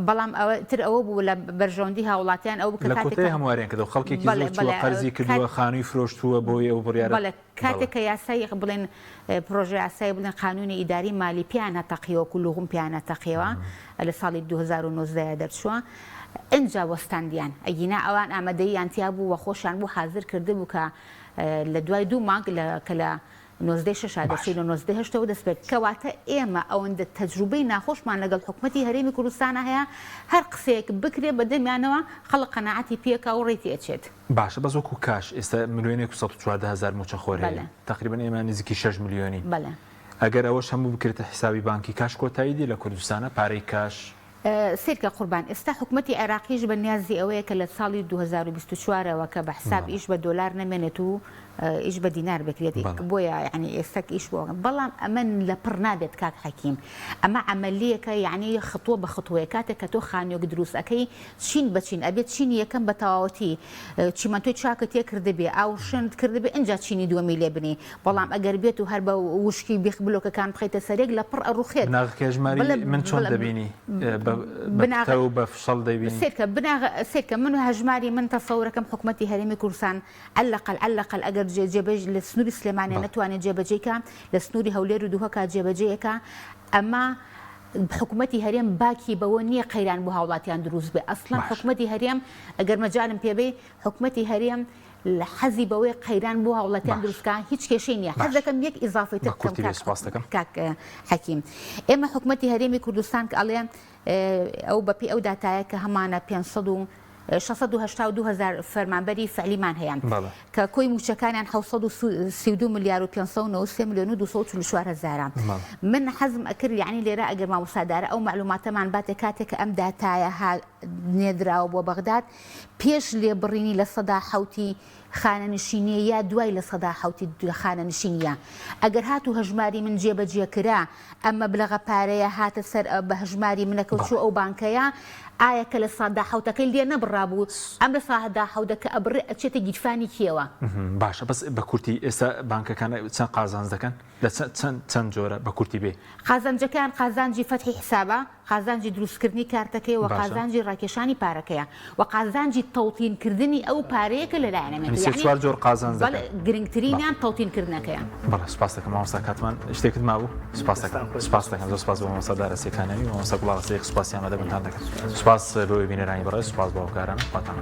بەڵام ئەوە تر ئەوە بوو لە بەرژەوەندی هاوڵاتیان ئەو بکە هەموارێن کە خەڵکێکی زۆر قەرزی کردووە خانووی فرۆشتووە بۆی ئەو بڕیارە کاتێک کە یاسای بڵێن پرۆژه یاسای بڵێن قانونی ئیداری مالی پیانە تەقیەوە لوغم پیانە تەقیەوە لە ساڵی 2019 دەرچووە ئەنجا وەستاندیان ئەگینا ئەوان ئامادەیانتیا بوو وە خۆشیان بوو حاضر کرده بوو کە لە دوای 2 مانگ کە لە 96 دەچین و 98 دەست پێت کەواتە ئێمە ئەوەندە تەجروبەی ناخۆشمان لەگەڵ حکومەتی هەرێمی کوردستانە هەیە هەر قسەیەک بکرێ بە دەمیانەوە خەڵک قەناعەتی پێکە و ڕێتی ئەچێت باشە بەس وەکو کاش ئێستا ملیۆنێک 114,000 موچەخۆر هەیە تقریبا ئێمە نزیکی 6 ملیۆنی ئەگەر ئەوەش هەموو بکرێتە حیسابی بانکی کاش کۆتاییدی لە کوردستانە پارەی کاش سیرکە قوربان ئێستا حکوومەتی عێراقیش بە نیازی ئەوەیە کە لە ساڵی 2024ەوە کە بە حساب ئیش بە دۆلار نەمێنێت و ئیش بە دینار بکرێت بۆیە یعنی ئێستا ئیش بۆ بەڵام ئەمە لە پڕ نابێت کاک حەکیم ئەمە عملیەکە یعنی خطوە بە خطوەیە کاتێک کە تۆ خانیۆک دروست ئەەکەی چین بچین ئەبێت چینی یەکەم بە تەواوەتی چیمەتۆی چاکە تێ کردبێ ئاو شند کردبێ اینجا چینی دووەمی لێ بنی بەڵام ئەگەر بێت و هەر بە وشکی بیخ بلۆکەکان بخیتە سەرێک لە پڕ ئەڕوخێت ناغکێژماری من چۆن دەبینی بە فشەڵ دەبینی سێکە من و هەژماری من تەسەورەکەم حکوومەتی هەرێمی کوردستان ئەلەقل ئەگەر جێبەج لە سنووری سلێمانیە نەتوانێت جێبەجێکە لە سنووری هەولێر و دووهەکە جێبەجەیەکە ئەمە حکوومەتی هەرێم باکی بەوە نییە قەیران بۆ هاوڵاتیان دروست بێ ئەسڵان حکوومەتی هەرێم ئەگەر مەجالم پێبێ حکوومەتی هەرێم لە حەزی بەوەی قەیران بۆ هاوڵاتیان دروستکە هیچ کێشەی نییە حەز دەکەم یەک ئیزافەی کاک حەکیم ئێمە حکوومەتی هەرێمی کوردستان کە ئەڵێ ئەو بەپی ئەو داتایە کە هەمانە 682,000 فەرمانبەری فعلیمان هەیە کە کۆی موچەکانیان 732 ملیار و 593 ملیۆن و 244 هەزارە من حەزم ئەکرد یعنی لێرە ئەگەر مامۆستادارە ئەو معلوماتەمان باتێ کاتێک کە ئەم داتایە نێدراوە بۆ بەغداد پێش لێبڕینی لە سەدا حەوتی خانەنشینیە یا دوای لە سەدا حەوتی خانەنشینیە ئەگەر هاتو هەژماری من جێبەجێ کرا ئەمە بلەغە پارەیە هاتە سەر بە هەژماری منەکەوتچوو ئەو بانکەیە ئایا کە لە سادا حوتەکەی لێ نەبڕابوو ئەم لە سادا حەودەکە ئەبڕێ ئەچێتە گیرفانی کێوە باشە بەس بە کورتی ئێستا بانکەکان چەند قازانج دەکەن لە چەند جۆرە بە کورتی بێ قازانجەکان قازانجی فەتحی حسابە قازانجی دروستکردنی کارتەکەی و قازانجی ڕاکێشانی پارەکەیە و قازانجی تەوتینکردنی ئەو پارەیەکە لەلایەنەمێت چوار جۆر قازانج گرنگترینیان تەوتینکردنەکەیان بەڵێ سپاس دەکەم مامۆستا کاتمان شتێکت مابوو سپاس دەکەم زۆر سپاس بۆ مامۆستادارە سێکانەوی مامۆستا گوڵاغ سپاسیان مەدەبتان دەکەم سپاس بۆ بینەرانی بەڕێز سپاس بۆ هاوکاران خواتان